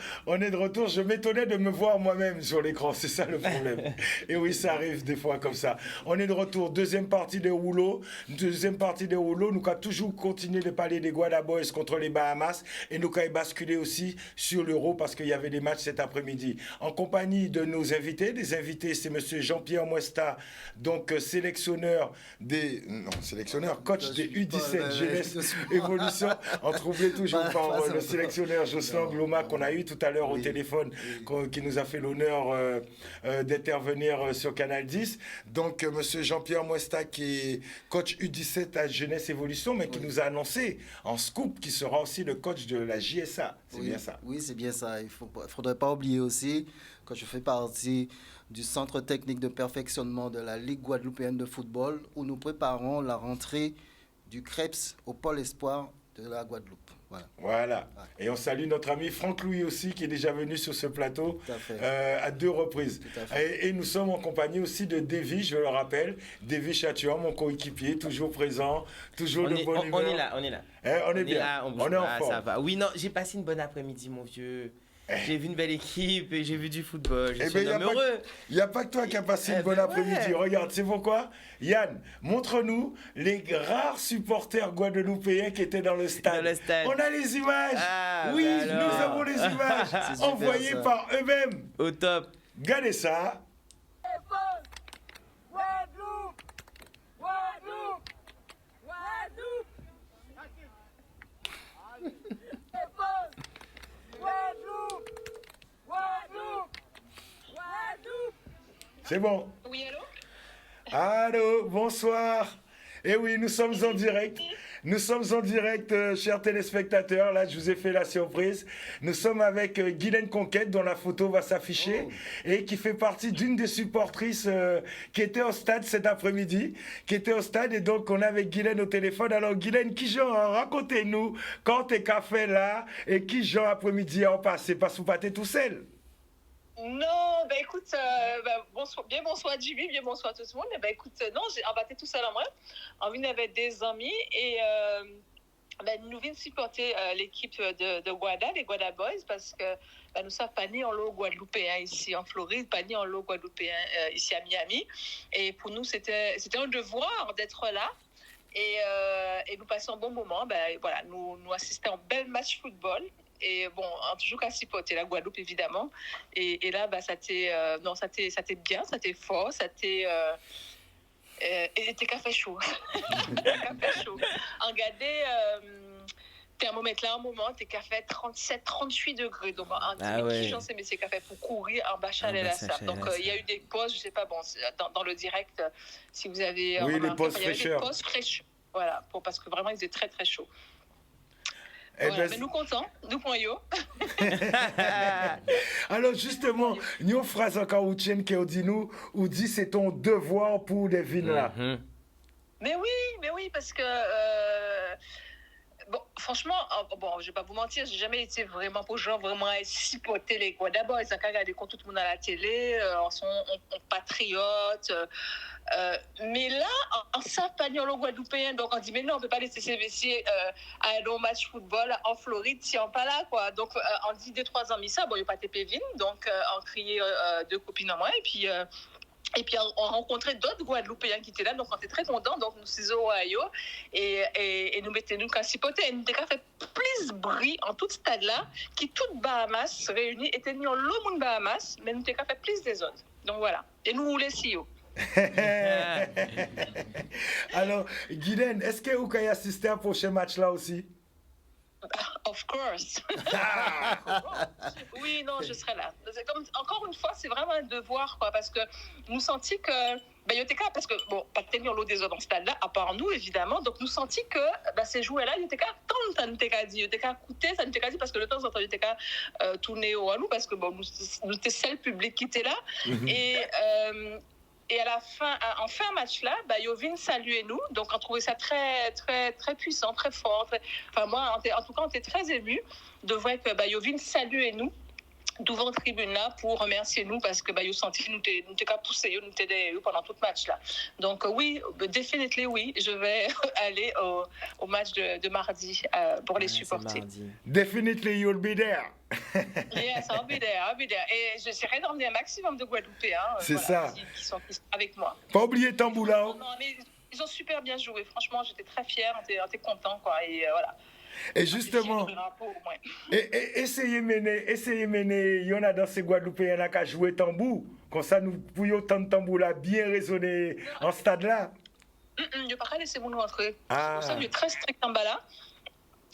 Je m'étonnais de me voir moi-même sur l'écran, c'est ça le problème. Et oui, ça arrive des fois comme ça. On est de retour, deuxième partie de Rouleau. Nous avons toujours continué de parler des Guada Boys contre les Bahamas et nous avons basculé aussi sur l'Euro parce qu'il y avait des matchs cet après-midi. En compagnie de nos invités, c'est monsieur Jean-Pierre Muesta, donc coach des U17 Jeunesse Évolution. On trouvait toujours par le sélectionneur Jocelyn Gloma qu'on a eu tout à l'heure au téléphone, qui nous a fait l'honneur d'intervenir sur Canal 10. Donc, monsieur Jean-Pierre Muesta, qui est coach U17 à Jeunesse Évolution, mais qui nous a annoncé en scoop qu'il sera aussi le coach de la JSA. C'est bien ça? Oui, c'est bien ça. Il ne faudrait pas oublier aussi que je fais partie du Centre technique de perfectionnement de la Ligue guadeloupéenne de football, où nous préparons la rentrée du CREPS au Pôle Espoir de la Guadeloupe. Voilà. Et on salue notre ami Franck Louis aussi, qui est déjà venu sur ce plateau à 2 reprises. Et nous sommes en compagnie aussi de Davy, je le rappelle. Davy Chatuan, mon coéquipier, toujours présent, toujours de bonne humeur. On est là. On est bien. Là, on est en forme. Ça va. Oui, non, j'ai passé une bonne après-midi, mon vieux. J'ai vu une belle équipe et j'ai vu du football. Je suis un homme heureux. Il n'y a pas que toi qui as passé une bonne après-midi. Regarde, c'est pourquoi Yann, montre-nous les rares supporters guadeloupéens qui étaient dans le stade. On a les images. Oui, nous avons les images envoyées par eux-mêmes. Au top. Regardez ça. C'est bon. Oui, allô? Allô, bonsoir. Eh oui, nous sommes en direct. Nous sommes en direct, chers téléspectateurs. Là, je vous ai fait la surprise. Nous sommes avec Guylaine Conquête, dont la photo va s'afficher, et qui fait partie d'une des supportrices qui était au stade cet après-midi, et donc on est avec Guylaine au téléphone. Alors, Guylaine, qui genre, racontez-nous quand t'es café là, et qui genre après-midi en passé, parce que vous partez tout seul. Non, bah écoute, bonsoir Jimmy, bien bonsoir tout le monde. Bah écoute, non, j'ai embatté tout seul en moi. On vient avec des amis et nous venons supporter l'équipe de Guada, les Guada Boys, parce que nous sommes pas nés en lot guadeloupéen ici en Floride, pas nés en lot guadeloupéen ici à Miami. Et pour nous, c'était un devoir d'être là. Et nous passons un bon moment. Voilà, nous assistons à un bel match football. Et bon, toujours qu'à supporter la Guadeloupe, évidemment. Et là, ça t'est bien, ça t'est fort, ça t'est... et t'es café chaud. Café chaud. Regardez, thermomètre là, un moment, t'es café 37, 38 degrés. Donc, qui j'en sais, mais c'est café pour courir en bas chalet la salle. Donc, il y a eu des pauses, je sais pas, bon, dans le direct, si vous avez... Oui, les pauses fraîcheurs. Il y avait des pauses fraîcheurs. Voilà, parce que vraiment, il faisait très, très chaud. Voilà, mais nous contents, nous poignons. Alors justement, nous avons une phrase encore qui dit nous, ou dit c'est ton devoir pour les villes là. Mais oui, parce que bon, franchement, je vais pas vous mentir, j'ai jamais été vraiment pour gens vraiment à supporter les quoi. D'abord, ils ont qu'à regarder quand tout le monde à la télé, on patriote. Mais là, en s'appaniant le Guadeloupéen, donc on dit mais non, on peut pas laisser ces messieurs à un match football en Floride si on pas là quoi. Donc on dit 2-3 ans mis ça, bon il n'y a pas TP Vin, donc on criait 2 copines en moi et puis on rencontrait d'autres Guadeloupéens qui étaient là, donc on était très contents. Donc nous sommes au Ohio et nous mettons qu'à cipoter. Et nous avons fait plus bruit en tout stade là, qui toutes Bahamas réunies étaient mis en l'eau Bahamas, mais nous avons fait plus des autres. Donc voilà. Et nous les CEO. Alors, Guylaine, est-ce que vous pouvez assister à prochain match là aussi? Of course. Oui, non, je serai là. Encore une fois, c'est vraiment un devoir, quoi, parce que nous sentis que Yoteka, parce que, bon, pas de tenir l'eau des autres dans ce stade-là, à part nous, évidemment, donc nous sentis que ces joueurs-là, Yoteka, tant ça nous t'a dit, Yoteka coûtait, ça nous t'a dit, parce que de temps en temps, Yoteka tournait au à nous, parce que, bon, nous étions seul public qui était là, et à la fin, en fin match-là, Yovin saluait nous, donc on trouvait ça très, très, très puissant, très fort. Enfin, moi, en tout cas, on était très émus de voir que Yovin saluait nous devant tribune là pour remercier nous parce que yo senti nous t'es qu'à pousser nous t'aider pendant tout le match là. Donc oui, définitivement oui, je vais aller au match de mardi pour les supporter. Definitely you'll be there. Yes, I'll be there. Et j'essaierai d'emmener un maximum de Guadeloupéens c'est ça. Qui sont avec moi. Pas oublier Tamboula. Non, mais ils ont super bien joué. Franchement, j'étais très fière, on était content quoi et voilà. Et justement, essayez de mener, il y en a dans ces Guadeloupéens qui ont joué tambour, comme ça nous pouvions tant de tambour là bien résonner en stade là. Je ne vais pas laisser mon entrer. C'est pour ça que je suis très strict en bas là.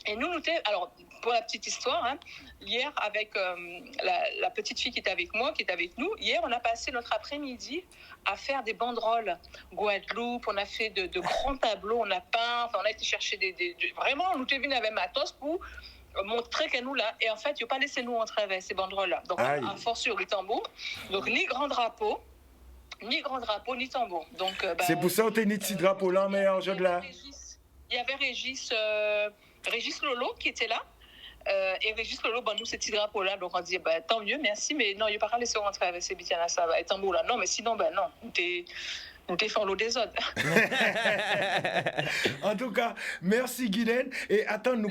Et nous, alors, pour la petite histoire, hein, hier, avec la petite fille qui était avec moi, qui était avec nous, hier, on a passé notre après-midi à faire des banderoles Guadeloupe, on a fait de grands tableaux, on a peint, on a été chercher vraiment, nous t'es venu avec matos pour montrer que nous là, et en fait, il n'a pas laissé nous entrer avec ces banderoles-là. Donc, à force sur les tambours, donc ni grand drapeau, ni tambour. Donc, c'est pour ça qu'on t'a mis ce drapeau-là, mais en jeu de là. Il y avait Régis Lolo qui était là. Et Régis Lolo, nous, ce petit drapeau-là, donc on dit, tant mieux, merci, mais non, il n'y a pas qu'à laisser rentrer avec ces bitiens-là, ça va être un beau là. Non, mais sinon, non, nous t'es fait l'eau des autres. En tout cas, merci Guylaine. Et attends, nous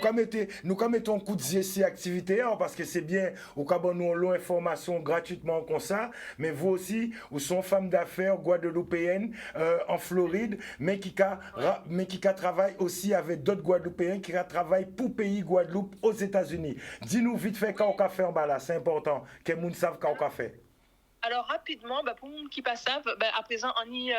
mettons un coup de ces activités, parce que c'est bien, au cas où nous avons l'information gratuitement comme ça, mais vous aussi, vous sont femmes d'affaires guadeloupéennes en Floride, mais qui travaillent aussi avec d'autres Guadeloupéens qui travaillent pour pays Guadeloupe aux États-Unis. Dis-nous vite fait quand on a fait en bas là, c'est important, que les gens savent quand on a fait. Alors rapidement, pour ceux qui ne savent, à présent on y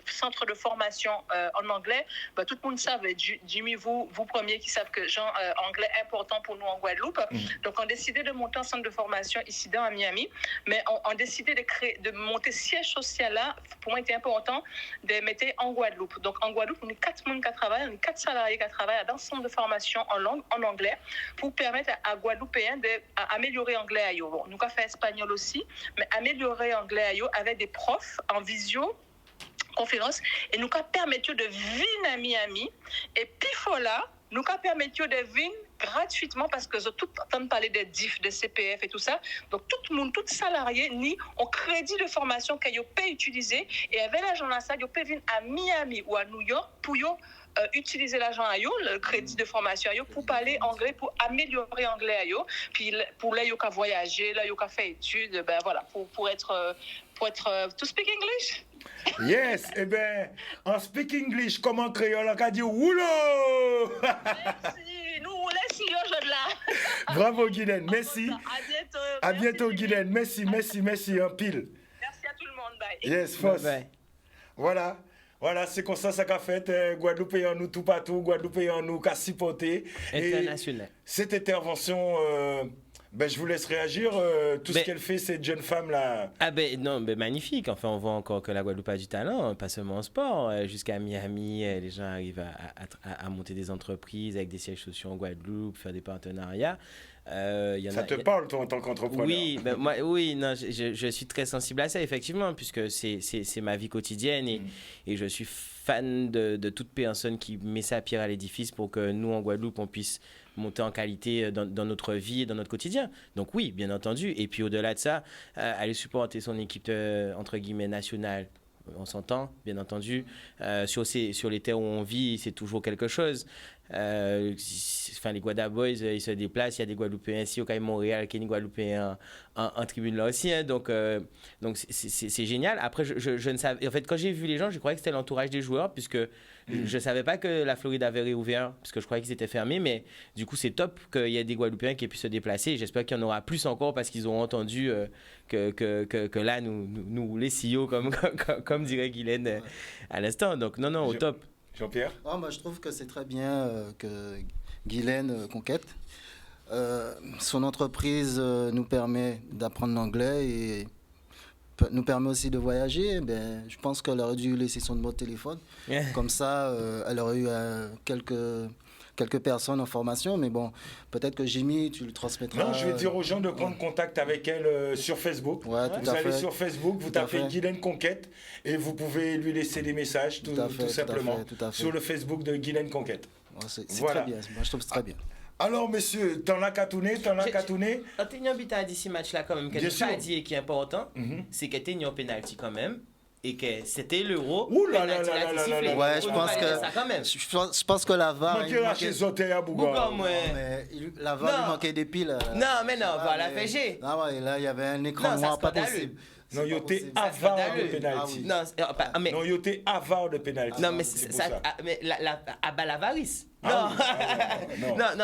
centre de formation en anglais. Tout le monde savent, Jimmy, vous premiers qui savent que genre anglais important pour nous en Guadeloupe. Donc on a décidé de monter un centre de formation ici à Miami, mais on a décidé de monter siège social là. Pour moi, c'était important de mettre en Guadeloupe. Donc en Guadeloupe, on est 4 personnes qui travaillent, on est 4 salariés qui travaillent dans un centre de formation en anglais pour permettre à Guadeloupéens d'améliorer l'anglais à eux. Bon, nous avons fait espagnol aussi, mais améliorer l'anglais avec des profs en visio conférence et nous permettre de venir à Miami et puis là nous permettre de venir gratuitement parce que tout entend parler des DIF, des CPF et tout ça. Donc tout le monde, tout salarié ni en crédit de formation qu'ils peuvent utiliser et avec l'argent là ça ils peuvent venir à Miami ou à New York pour utiliser l'argent à eux, le crédit de formation à eux pour parler anglais, pour améliorer l'anglais à eux, puis pour là ils voyager, là ils faire études, voilà, pour être to speak English. Yes, en speak English, comme en créole, on a dit Woulo! Merci, nous laissons aujourd'hui là. Bravo Guylaine, merci. À bientôt Guylaine, merci, en pile. Merci à tout le monde, bye. Yes, Foss. Voilà, c'est comme ça qu'a fait Guadeloupéens nous tout partout, Guadeloupéens nous qu'a supporté. International. Cette intervention, je vous laisse réagir. Tout ce qu'elle fait, cette jeune femme-là. Magnifique. Enfin, on voit encore que la Guadeloupe a du talent, pas seulement en sport. Jusqu'à Miami, les gens arrivent à monter des entreprises avec des sièges sociaux en Guadeloupe, faire des partenariats. Ça te parle, toi, en tant qu'entrepreneur? Oui, je suis très sensible à ça, effectivement, puisque c'est ma vie quotidienne et je suis fan de toute personne qui met sa pierre à l'édifice pour que nous, en Guadeloupe, on puisse monter en qualité dans notre vie et dans notre quotidien. Donc oui, bien entendu. Et puis au-delà de ça, aller supporter son équipe, entre guillemets, nationale. On s'entend, bien entendu. Sur les terres où on vit, c'est toujours quelque chose. les Guada Boys, ils se déplacent. Il y a des Guadeloupéens ici au Caille Montréal, qui est des Guadeloupéens en tribune là aussi. Hein. Donc c'est génial. Après, je ne savais. En fait, quand j'ai vu les gens, je croyais que c'était l'entourage des joueurs, puisque je ne savais pas que la Floride avait réouvert, puisque je croyais qu'ils étaient fermés. Mais du coup, c'est top qu'il y ait des Guadeloupéens qui aient pu se déplacer. J'espère qu'il y en aura plus encore, parce qu'ils auront entendu que là, nous les CEO, comme dirait Guylaine à l'instant. Donc, non, au top. Jean-Pierre? Moi, je trouve que c'est très bien que Guylaine conquête. Son entreprise nous permet d'apprendre l'anglais et nous permet aussi de voyager. Je pense qu'elle aurait dû laisser son numéro de téléphone. Comme ça, elle aurait eu quelques personnes en formation, mais bon, peut-être que Jimmy, tu le transmettras. Non, je vais dire aux gens de prendre contact avec elle sur Facebook. Vous allez sur Facebook, vous tapez Guylaine Conquête et vous pouvez lui laisser des messages, tout simplement, sur le Facebook de Guylaine Conquête. C'est très bien, moi je trouve que c'est très bien. Alors, messieurs, t'en as qu'à tourner. T'as un d'ici match-là quand même, que tu pas dit qui est important, c'est que t'as un penalty quand même. Et que c'était l'euro. Ouh là là. Ouais, je pense que la VAR. La VAR lui manquait des piles. Non, mais non, voilà, FG. Ah ouais, là, il y avait un écran noir, pas possible. Non, il y était avare de pénalty. Non, il y était avare de pénalty. Non, mais ça, mais l'avarice. Non,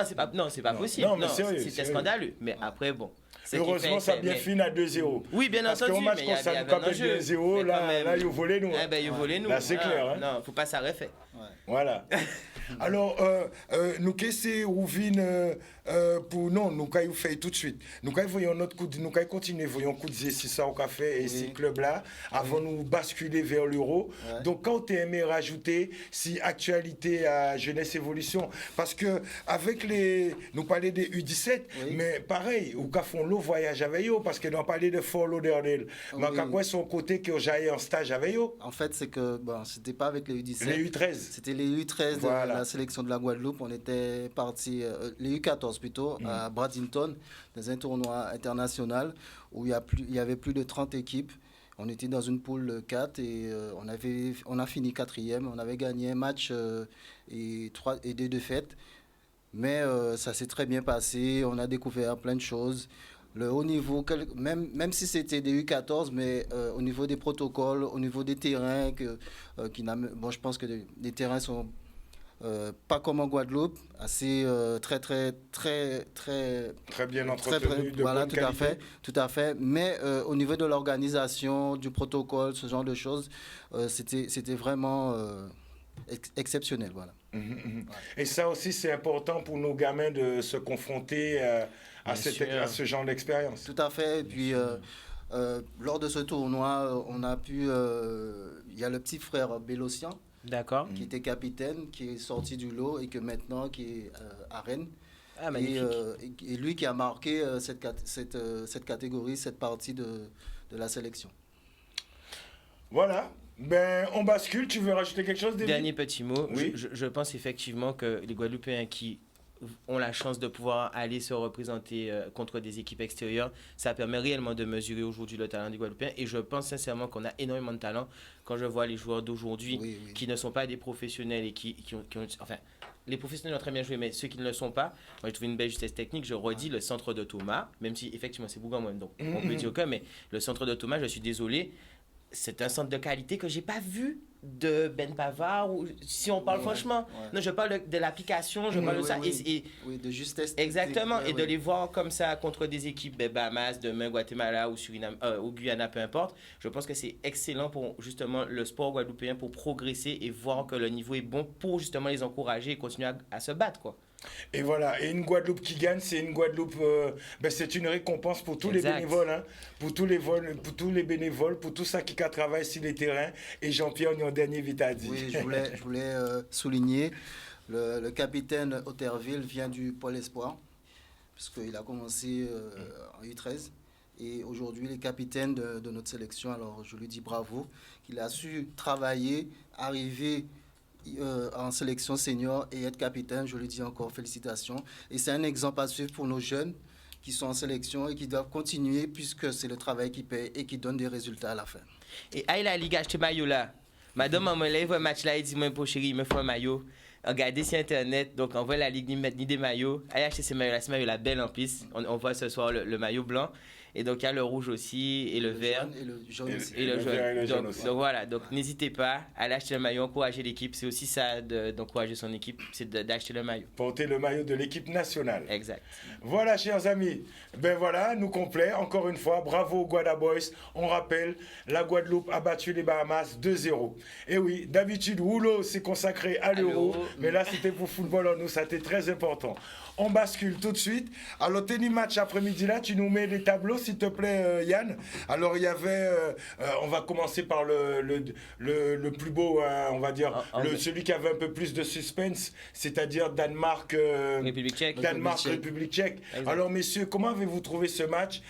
c'est pas possible. Non, mais sérieux. C'était scandaleux. Mais après, bon. Heureusement, ça a bien fini à 2-0. Oui, bien entendu. Parce qu'au match, quand ça nous capait 2-0, là, ils volaient nous. Ils volaient nous. Là, c'est clair. Non, faut pas s'arrêter. Voilà. Alors, nous qu'est-ce Rouvine pour non, nous qu'avons fait tout de suite. Nous voyons notre coup, nous continuer, voyons coup de c'est ça au café et ces clubs-là avant nous basculer vers l'euro. Donc, quand tu aimé rajouter si actualité à jeunesse évolution, parce que avec nous parler des U17, mais pareil, ou qu'à font le voyage avec eux, parce que nous parlé de Fort Lauderdale, mais qu'à quoi son côté qui ont jailli en stage avec eux. En fait, c'est que bon, c'était pas avec les U17. Les U13. C'était les U13 de la sélection de la Guadeloupe. On était partis, les U14 plutôt, à Bradenton, dans un tournoi international où il y avait plus de 30 équipes. On était dans une poule 4 et on a fini 4e. On avait gagné un match et 2 défaites. Mais ça s'est très bien passé. On a découvert plein de choses. Le haut niveau, même si c'était des U14, mais au niveau des protocoles, au niveau des terrains, je pense que les terrains sont pas comme en Guadeloupe, assez très bien entretenus, de voilà, bonne qualité. Tout à fait. Mais au niveau de l'organisation, du protocole, ce genre de choses, c'était vraiment exceptionnel, voilà. Et ça aussi, c'est important pour nos gamins de se confronter à ce genre d'expérience. Tout à fait. Et puis, lors de ce tournoi, on a pu... Il y a le petit frère Bélocian, qui était capitaine, qui est sorti du lot et que maintenant, qui est à Rennes. Ah, magnifique. Et lui qui a marqué cette catégorie, cette partie de la sélection. Voilà. On bascule. Tu veux rajouter quelque chose, David? Dernier petit mot. Oui. Je pense effectivement que les Guadeloupéens qui ont la chance de pouvoir aller se représenter contre des équipes extérieures, ça permet réellement de mesurer aujourd'hui le talent des Guadeloupéens. Et je pense sincèrement qu'on a énormément de talent quand je vois les joueurs d'aujourd'hui qui ne sont pas des professionnels et qui ont... Enfin, les professionnels ont très bien joué, mais ceux qui ne le sont pas, moi j'ai trouvé une belle justesse technique. Je redis le centre de Thomas, même si effectivement c'est Bougon, donc on peut dire que, mais le centre de Thomas, je suis désolé, c'est un centre de qualité que j'ai pas vu de Ben Pavard, ou si on parle franchement. Non, je parle de l'application, je parle de ça. Oui, de justesse. Exactement, et de les voir comme ça contre des équipes Bahamas, demain Guatemala ou Suriname, ou Guyana, peu importe. Je pense que c'est excellent pour justement le sport guadeloupéen, pour progresser et voir que le niveau est bon, pour justement les encourager et continuer à se battre, quoi. Et voilà, et une Guadeloupe qui gagne, c'est une Guadeloupe, c'est une récompense pour tous les bénévoles, hein, pour tous les bénévoles, pour tout ça qui travaille sur les terrains. Et Jean-Pierre, on est en dernier vite à dire. Oui, je voulais souligner, le capitaine Otterville vient du Pôle Espoir, puisqu'il a commencé en U13. Et aujourd'hui, il est capitaine de notre sélection. Alors, je lui dis bravo, qu'il a su travailler, arriver en sélection senior et être capitaine. Je lui dis encore félicitations. Et c'est un exemple à suivre pour nos jeunes qui sont en sélection et qui doivent continuer puisque c'est le travail qui paye et qui donne des résultats à la fin. Et aïe la Ligue acheté maillot là. Madame, on me lève un match là et dit moi pour chérie, il me faut un maillot. Regardez sur Internet, donc on voit la Ligue ni des maillots. Allez acheter ces maillots-là, ces maillots-là belles en plus. On voit ce soir le maillot blanc. Et donc il y a le rouge aussi, et le vert. Et le jaune aussi. Et le jaune. jaune aussi. Donc voilà, donc n'hésitez pas à acheter le maillot, encourager l'équipe. C'est aussi ça d'encourager son équipe, c'est d'acheter le maillot. Porter le maillot de l'équipe nationale. Exact. Voilà, chers amis. Ben voilà, nous complet. Encore une fois, bravo Guada Boys. On rappelle, la Guadeloupe a battu les Bahamas 2-0. Et oui, d'habitude, Woulo s'est consacré à l'euro. Mais là, c'était pour football en nous. Ça a été très important. On bascule tout de suite. Alors, tennis match après-midi là, tu nous mets les tableaux, s'il te plaît, Yann. Alors, il y avait, on va commencer par le plus beau, hein, on va dire, celui qui avait un peu plus de suspense, c'est-à-dire Danemark, République tchèque. République tchèque. Exact. Alors, messieurs, comment avez-vous trouvé ce match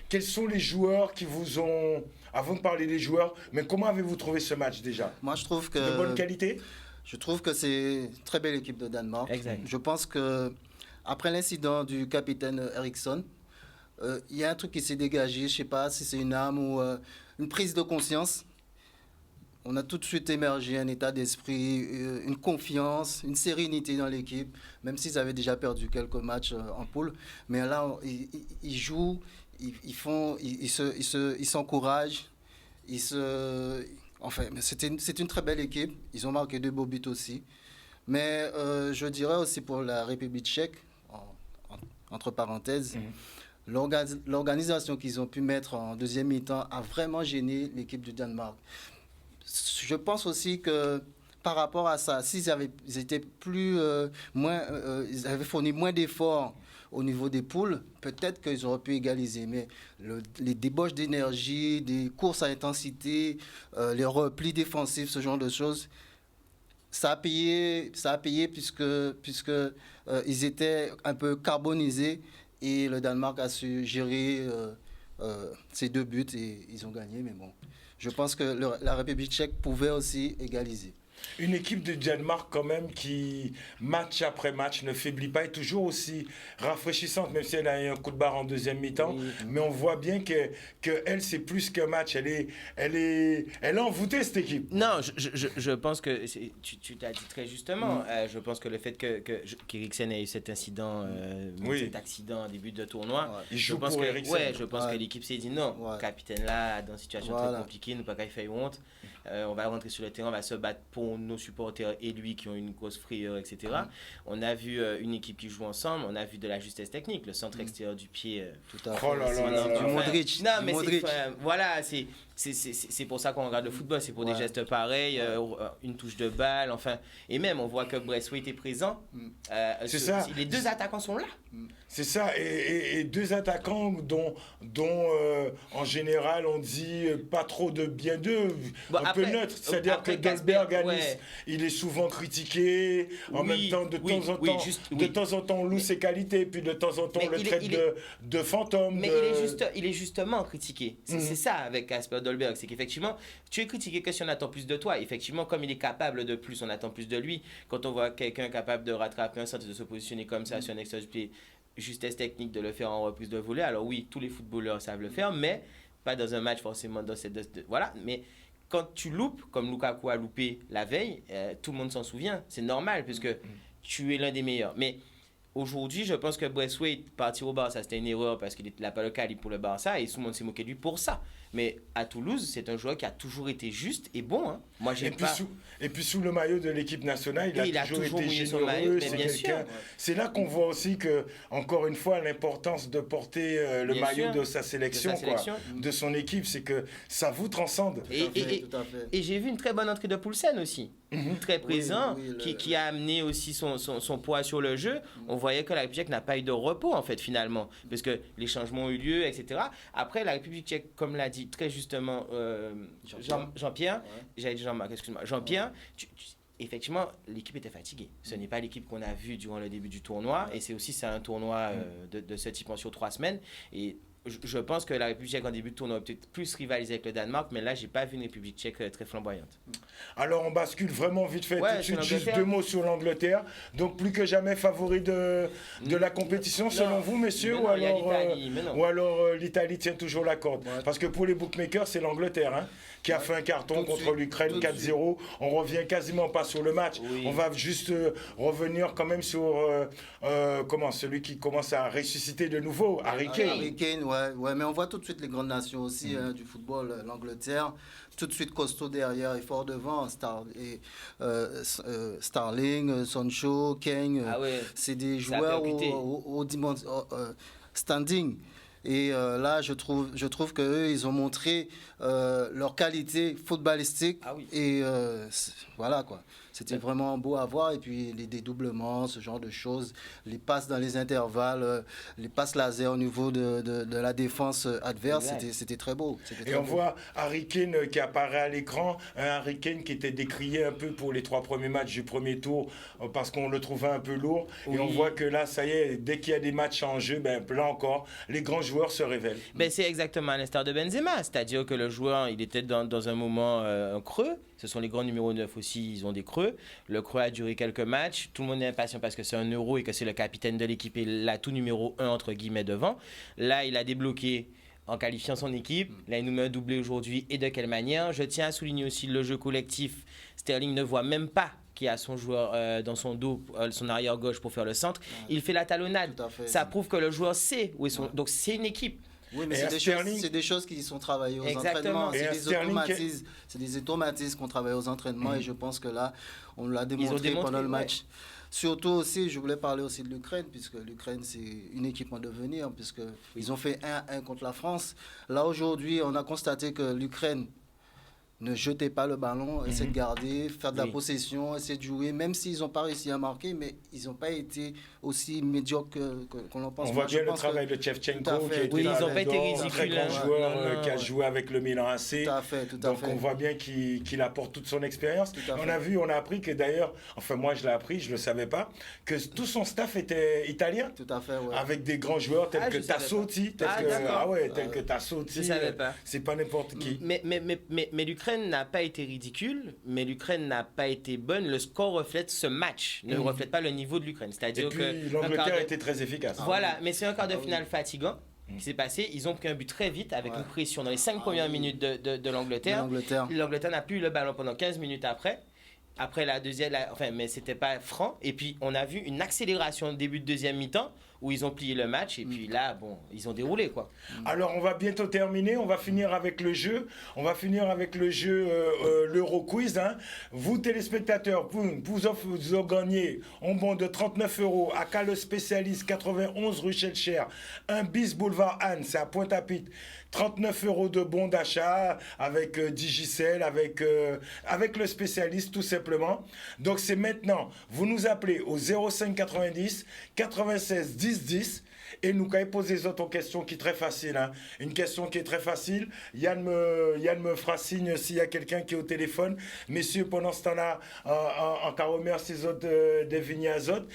quels sont les joueurs qui vous ont... Avant de parler des joueurs, mais comment avez-vous trouvé ce match déjà? Moi, je trouve que... De bonne qualité? Je trouve que c'est une très belle équipe de Danemark. Exact. Je pense que après l'incident du capitaine Eriksson, il y a un truc qui s'est dégagé. Je ne sais pas si c'est une âme ou une prise de conscience. On a tout de suite émergé un état d'esprit, une confiance, une sérénité dans l'équipe, même s'ils avaient déjà perdu quelques matchs en poule. Mais là, ils jouent, ils s'encouragent, Enfin, c'est une très belle équipe. Ils ont marqué 2 beaux buts aussi. Mais je dirais aussi pour la République tchèque, entre parenthèses, l'organisation qu'ils ont pu mettre en deuxième mi-temps a vraiment gêné l'équipe du Danemark. Je pense aussi que par rapport à ça, s'ils avaient fourni moins d'efforts au niveau des poules, peut-être qu'ils auraient pu égaliser. Mais les débauches d'énergie, des courses à intensité, les replis défensifs, ce genre de choses, ça a payé puisque ils étaient un peu carbonisés et le Danemark a su gérer ces 2 buts et ils ont gagné. Mais bon, je pense que la République tchèque pouvait aussi égaliser. Une équipe de Danemark quand même qui, match après match, ne faiblit pas, est toujours aussi rafraîchissante, même si elle a eu un coup de barre en deuxième mi-temps. Oui. Mais on voit bien que elle, c'est plus qu'un match. Elle est envoûtée, cette équipe. Non, je pense que, tu t'as dit très justement, je pense que le fait qu'Eriksen ait eu cet incident, cet accident en début de tournoi, je pense que l'équipe s'est dit non, capitaine là, dans une situation très compliquée, nous pas qu'à faire honte. On va rentrer sur le terrain, on va se battre pour nos supporters et lui qui ont une grosse frayeur, etc. On a vu une équipe qui joue ensemble, on a vu de la justesse technique, le centre extérieur du pied. Tout à fait. Oh là là, du Modric. Non, mais voilà, c'est pour ça qu'on regarde le football, c'est pour des gestes pareils, une touche de balle, enfin. Et même, on voit que Braithwaite est présent. C'est ça. Les 2 attaquants sont là. C'est ça, et 2 attaquants dont en général on dit pas trop de bien d'eux, un peu neutre. C'est-à-dire que Dolberg, il est souvent critiqué, en même temps de temps en temps on loue ses qualités, puis de temps en temps on le traite de fantôme. Mais il est justement critiqué. C'est ça avec Kasper Dolberg, c'est qu'effectivement, tu es critiqué que si on attend plus de toi. Effectivement, comme il est capable de plus, on attend plus de lui. Quand on voit quelqu'un capable de rattraper un centre, de se positionner comme ça sur un extérieur du pied, justesse technique de le faire en reprise de volée. Alors oui, tous les footballeurs savent le faire, mais pas dans un match forcément dans voilà. Mais quand tu loupes, comme Lukaku a loupé la veille, tout le monde s'en souvient. C'est normal puisque tu es l'un des meilleurs. Mais aujourd'hui, je pense que Braithwaite partir au Barça, c'était une erreur parce qu'il n'a pas le calibre pour le Barça et tout le monde s'est moqué de lui pour ça. Mais à Toulouse, c'est un joueur qui a toujours été juste et bon. Hein. Moi, et puis sous le maillot de l'équipe nationale, il a toujours été généreux. C'est là qu'on voit aussi que, encore une fois, l'importance de porter le maillot de sa sélection, de son équipe, c'est que ça vous transcende. Et j'ai vu une très bonne entrée de Poulsen aussi. Très présent, qui a amené aussi son poids sur le jeu. On voyait que la République tchèque n'a pas eu de repos, en fait, finalement, parce que les changements ont eu lieu, etc. Après, la République tchèque, comme l'a dit très justement Jean-Pierre, j'allais dire Jean-Marc, excuse-moi, Jean-Pierre, effectivement, l'équipe était fatiguée. Ce n'est pas l'équipe qu'on a vue durant le début du tournoi, et c'est aussi un tournoi de ce type sur 3 semaines, et je pense que la République tchèque en début de tournoi va peut-être plus rivaliser avec le Danemark, mais là, j'ai pas vu une République tchèque très flamboyante. Alors, on bascule vraiment vite fait tout de suite, juste 2 mots sur l'Angleterre. Donc, plus que jamais favori de la compétition, selon vous, messieurs, ou alors l'Italie tient toujours la corde. Parce que pour les bookmakers, c'est l'Angleterre qui a fait un carton contre l'Ukraine 4-0. On revient quasiment pas sur le match. Oui. On va juste revenir quand même sur celui qui commence à ressusciter de nouveau, Harry Kane. Harry Kane, ouais, mais on voit tout de suite les grandes nations aussi du football, l'Angleterre, tout de suite costaud derrière et fort devant, Sterling, Sancho, Kane, c'est des joueurs au standing. Et là, je trouve qu'eux, ils ont montré leur qualité footballistique. Et voilà, quoi. C'était vraiment beau à voir. Et puis, les dédoublements, ce genre de choses, les passes dans les intervalles, les passes laser au niveau de la défense adverse, c'était très beau. Et on voit Harry Kane qui apparaît à l'écran, un Harry Kane qui était décrié un peu pour les 3 premiers matchs du premier tour parce qu'on le trouvait un peu lourd. Oui. Et on voit que là, ça y est, dès qu'il y a des matchs en jeu, là encore, les grands joueurs se révèlent. C'est exactement à l'instar de Benzema, c'est-à-dire que le joueur, il était dans un moment creux. Ce sont les grands numéros 9 aussi, ils ont des creux. Le creux a duré quelques matchs. Tout le monde est impatient parce que c'est un euro et que c'est le capitaine de l'équipe et l'atout numéro 1 entre guillemets devant. Là, il a débloqué en qualifiant son équipe. Là, il nous met un doublé aujourd'hui et de quelle manière. Je tiens à souligner aussi le jeu collectif. Sterling ne voit même pas qui a son joueur dans son dos, son arrière gauche pour faire le centre. Il fait la talonnade. Ça prouve que le joueur sait où est son... Donc, c'est une équipe. Oui, mais c'est des choses qui sont travaillées aux entraînements. C'est des automatismes qu'on travaille aux entraînements et je pense que là, on l'a démontré pendant le match. Surtout aussi, je voulais parler aussi de l'Ukraine, puisque l'Ukraine, c'est une équipe en devenir, puisqu'ils ont fait 1-1 contre la France. Là, aujourd'hui, on a constaté que l'Ukraine ne jetez pas le ballon, essayez de garder, faire de la possession, essayez de jouer, même s'ils n'ont pas réussi à marquer, mais ils n'ont pas été aussi médiocres qu'on en pense. On voit bien le travail de Shevchenko, ils n'ont pas été ridicules. Un très grand joueur qui a joué avec le Milan AC. Tout à fait. Donc on voit bien qu'il apporte toute son expérience. On a appris que d'ailleurs, enfin moi je l'ai appris, je ne le savais pas, que tout son staff était italien. Tout à fait, ouais. Avec des grands joueurs tels que Tassotti. Tels que Tassotti. Je ne savais pas. C'est pas n'importe qui. Mais l'Ukraine n'a pas été ridicule, mais l'Ukraine n'a pas été bonne. Le score reflète ce match, ne reflète pas le niveau de l'Ukraine. C'est-à-dire que l'Angleterre était très efficace. Voilà, mais c'est un quart de finale fatigant qui s'est passé. Ils ont pris un but très vite avec une pression dans les 5 premières minutes de l'Angleterre. L'Angleterre n'a plus eu le ballon pendant 15 minutes après. Après la deuxième, mais c'était pas franc. Et puis on a vu une accélération au début de deuxième mi-temps où ils ont plié le match et puis là, ils ont déroulé quoi. Alors on va bientôt terminer, on va finir avec le jeu. On va finir avec le jeu l'Euro Quiz. Vous téléspectateurs, vous gagnez un bon de 39 € à Calle Spécialiste 91 rue Schellcher, 1 bis boulevard Anne, c'est à Pointe-à-Pitre. 39 € de bons d'achat avec Digicel, avec le spécialiste tout simplement. Donc c'est maintenant, vous nous appelez au 05 90 96 10 10 et nous allons poser les autres questions qui est très facile. Une question qui est très facile. Yann me fera signe s'il y a quelqu'un qui est au téléphone. Messieurs, pendant ce temps-là, encore remercie les autres des vignes azotes.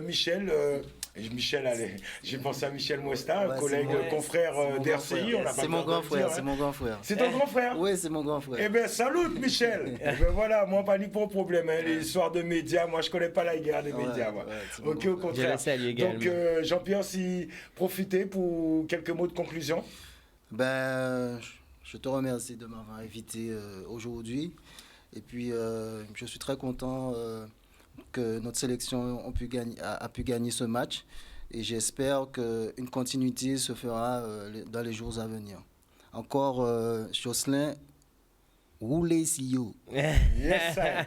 Michel, allez, j'ai pensé à Michel Mouesta, collègue, confrère d'RCI. C'est mon grand frère, c'est mon grand frère. C'est ton grand frère? Oui, c'est mon grand frère. Eh bien, salut Michel. Eh bien voilà, moi pas ni pour problème. Les histoires de médias, moi je connais pas la guerre des médias. Ok, au contraire. Donc Jean-Pierre, si profitez pour quelques mots de conclusion. Je te remercie de m'avoir invité aujourd'hui. Et puis, je suis très content que notre sélection a pu gagner ce match. Et j'espère qu'une continuité se fera dans les jours à venir. Encore, Jocelyn, roulez si yo. Yes, sir.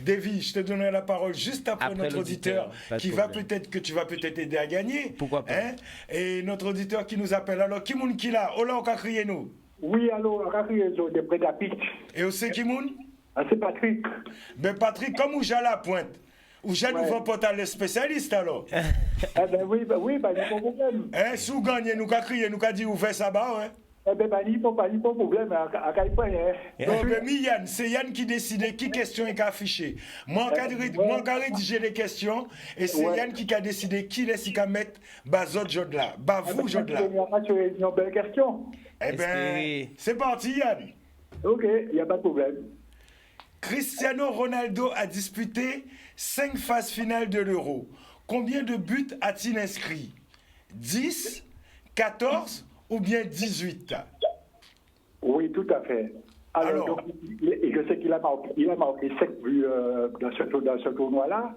Davy, je te donnerai la parole juste après notre auditeur qui va tu vas peut-être aider à gagner. Pourquoi pas. Et notre auditeur qui nous appelle. Alors, qui moun qui là? Ola, on va crier nous. Oui, alors, on va crier de près d'Apit. Et où c'est qui moun? C'est Patrick. Ben Patrick, comme où j'ai la pointe? Ou j'ai nous vend pas les spécialistes alors? Oui, il n'y a pas de problème. Si vous gagnez, nous qu'à crier, nous qu'à dire, vous faites ça bas, ouais? Eh bien, pas de problème, à quel point. Non, mais Yann, c'est Yann qui décide qui question est affichée. Moi, je rédiger les questions et c'est Yann qui a décidé qui laisse qui mettre Bazot Jodla. Bah, vous, Jodla. C'est une belle question. Eh bien, c'est parti, Yann. Ok, il n'y a pas de problème. Cristiano Ronaldo a disputé 5 phases finales de l'Euro. Combien de buts a-t-il inscrit? 10, 14 ou bien 18? Oui, tout à fait. Alors donc, je sais qu'il a marqué 5 buts dans ce tournoi-là.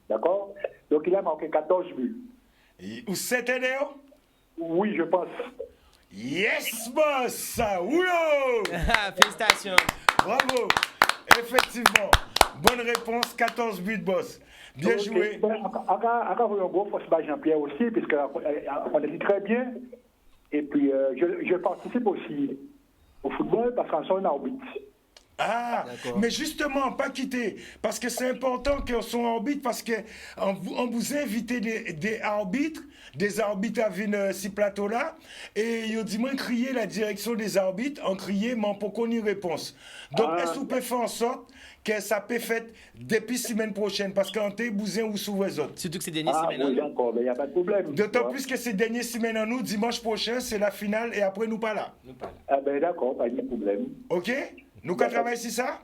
D'accord? Donc il a marqué 14 buts. Ou 7 NR? Oui, je pense. Yes, boss! Oulou! Félicitations! Bravo! Effectivement, bonne réponse, 14 buts, boss. Bien joué. Encore un gros force Jean-Pierre aussi, puisqu'on a dit très bien. Et puis, je participe aussi au football parce qu'on soit un arbitre. Ah, mais justement, pas quitter, parce que c'est important qu'on soit arbitre, parce qu'on vous invite des arbitres à venir sur plateau-là, et ils ont dit, moi, crier la direction des arbitres, en crier, mais pour qu'on y réponse. Donc, est-ce que vous pouvez faire en sorte que ça peut faire depuis semaine prochaine, parce qu'en t'es bousin ou sous les autres. Surtout que c'est dernière semaine en nous. D'accord, mais il n'y a pas de problème. D'autant plus que c'est dernière semaine en nous, dimanche prochain, c'est la finale, et après, nous pas là. Ah ben d'accord, pas de problème. Ok? Nous qu'à travailler sur ça?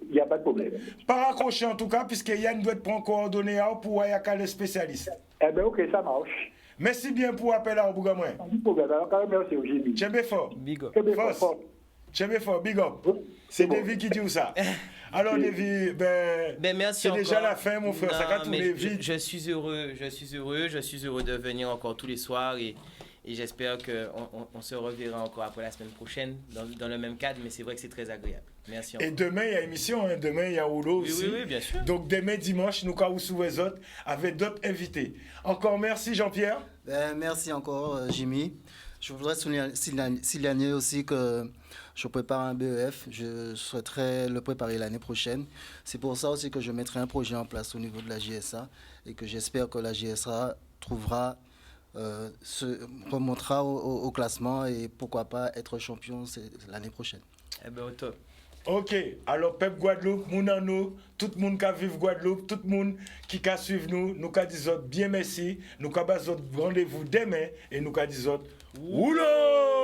Il n'y a pas de problème. Pas raccrocher en tout cas, puisque Yann doit prendre coordonnées pour Ayaka le spécialiste. Eh bien, ok, ça marche. Merci bien pour l'appel à Obougamouin. Pas de problème, alors quand même, merci au Jimmy. Tchèbe fort. Big up. Tchèbe fort, big up. C'est David qui dit ça. Alors, David, merci c'est encore. Déjà la fin, mon frère. Ça tous les vides. Je suis heureux de venir encore tous les soirs et j'espère qu'on se reverra encore après la semaine prochaine dans le même cadre, mais c'est vrai que c'est très agréable. Merci encore. Et demain, il y a émission, hein. Demain, il y a Rouleau aussi. Oui, bien sûr. Donc, demain, dimanche, nous avons sous les autres avec d'autres invités. Encore merci, Jean-Pierre. Merci encore, Jimmy. Je voudrais signaler aussi que je prépare un BEF. Je souhaiterais le préparer l'année prochaine. C'est pour ça aussi que je mettrai un projet en place au niveau de la JSA et que j'espère que la JSA remontera au classement et pourquoi pas être champion l'année prochaine. Eh bien, au top. Ok, alors Pep Guadeloupe, Mounano, tout le monde qui vive Guadeloupe, tout le monde qui suivre nous, nous disons bien merci, nous avons rendez-vous demain et nous disons Oulou!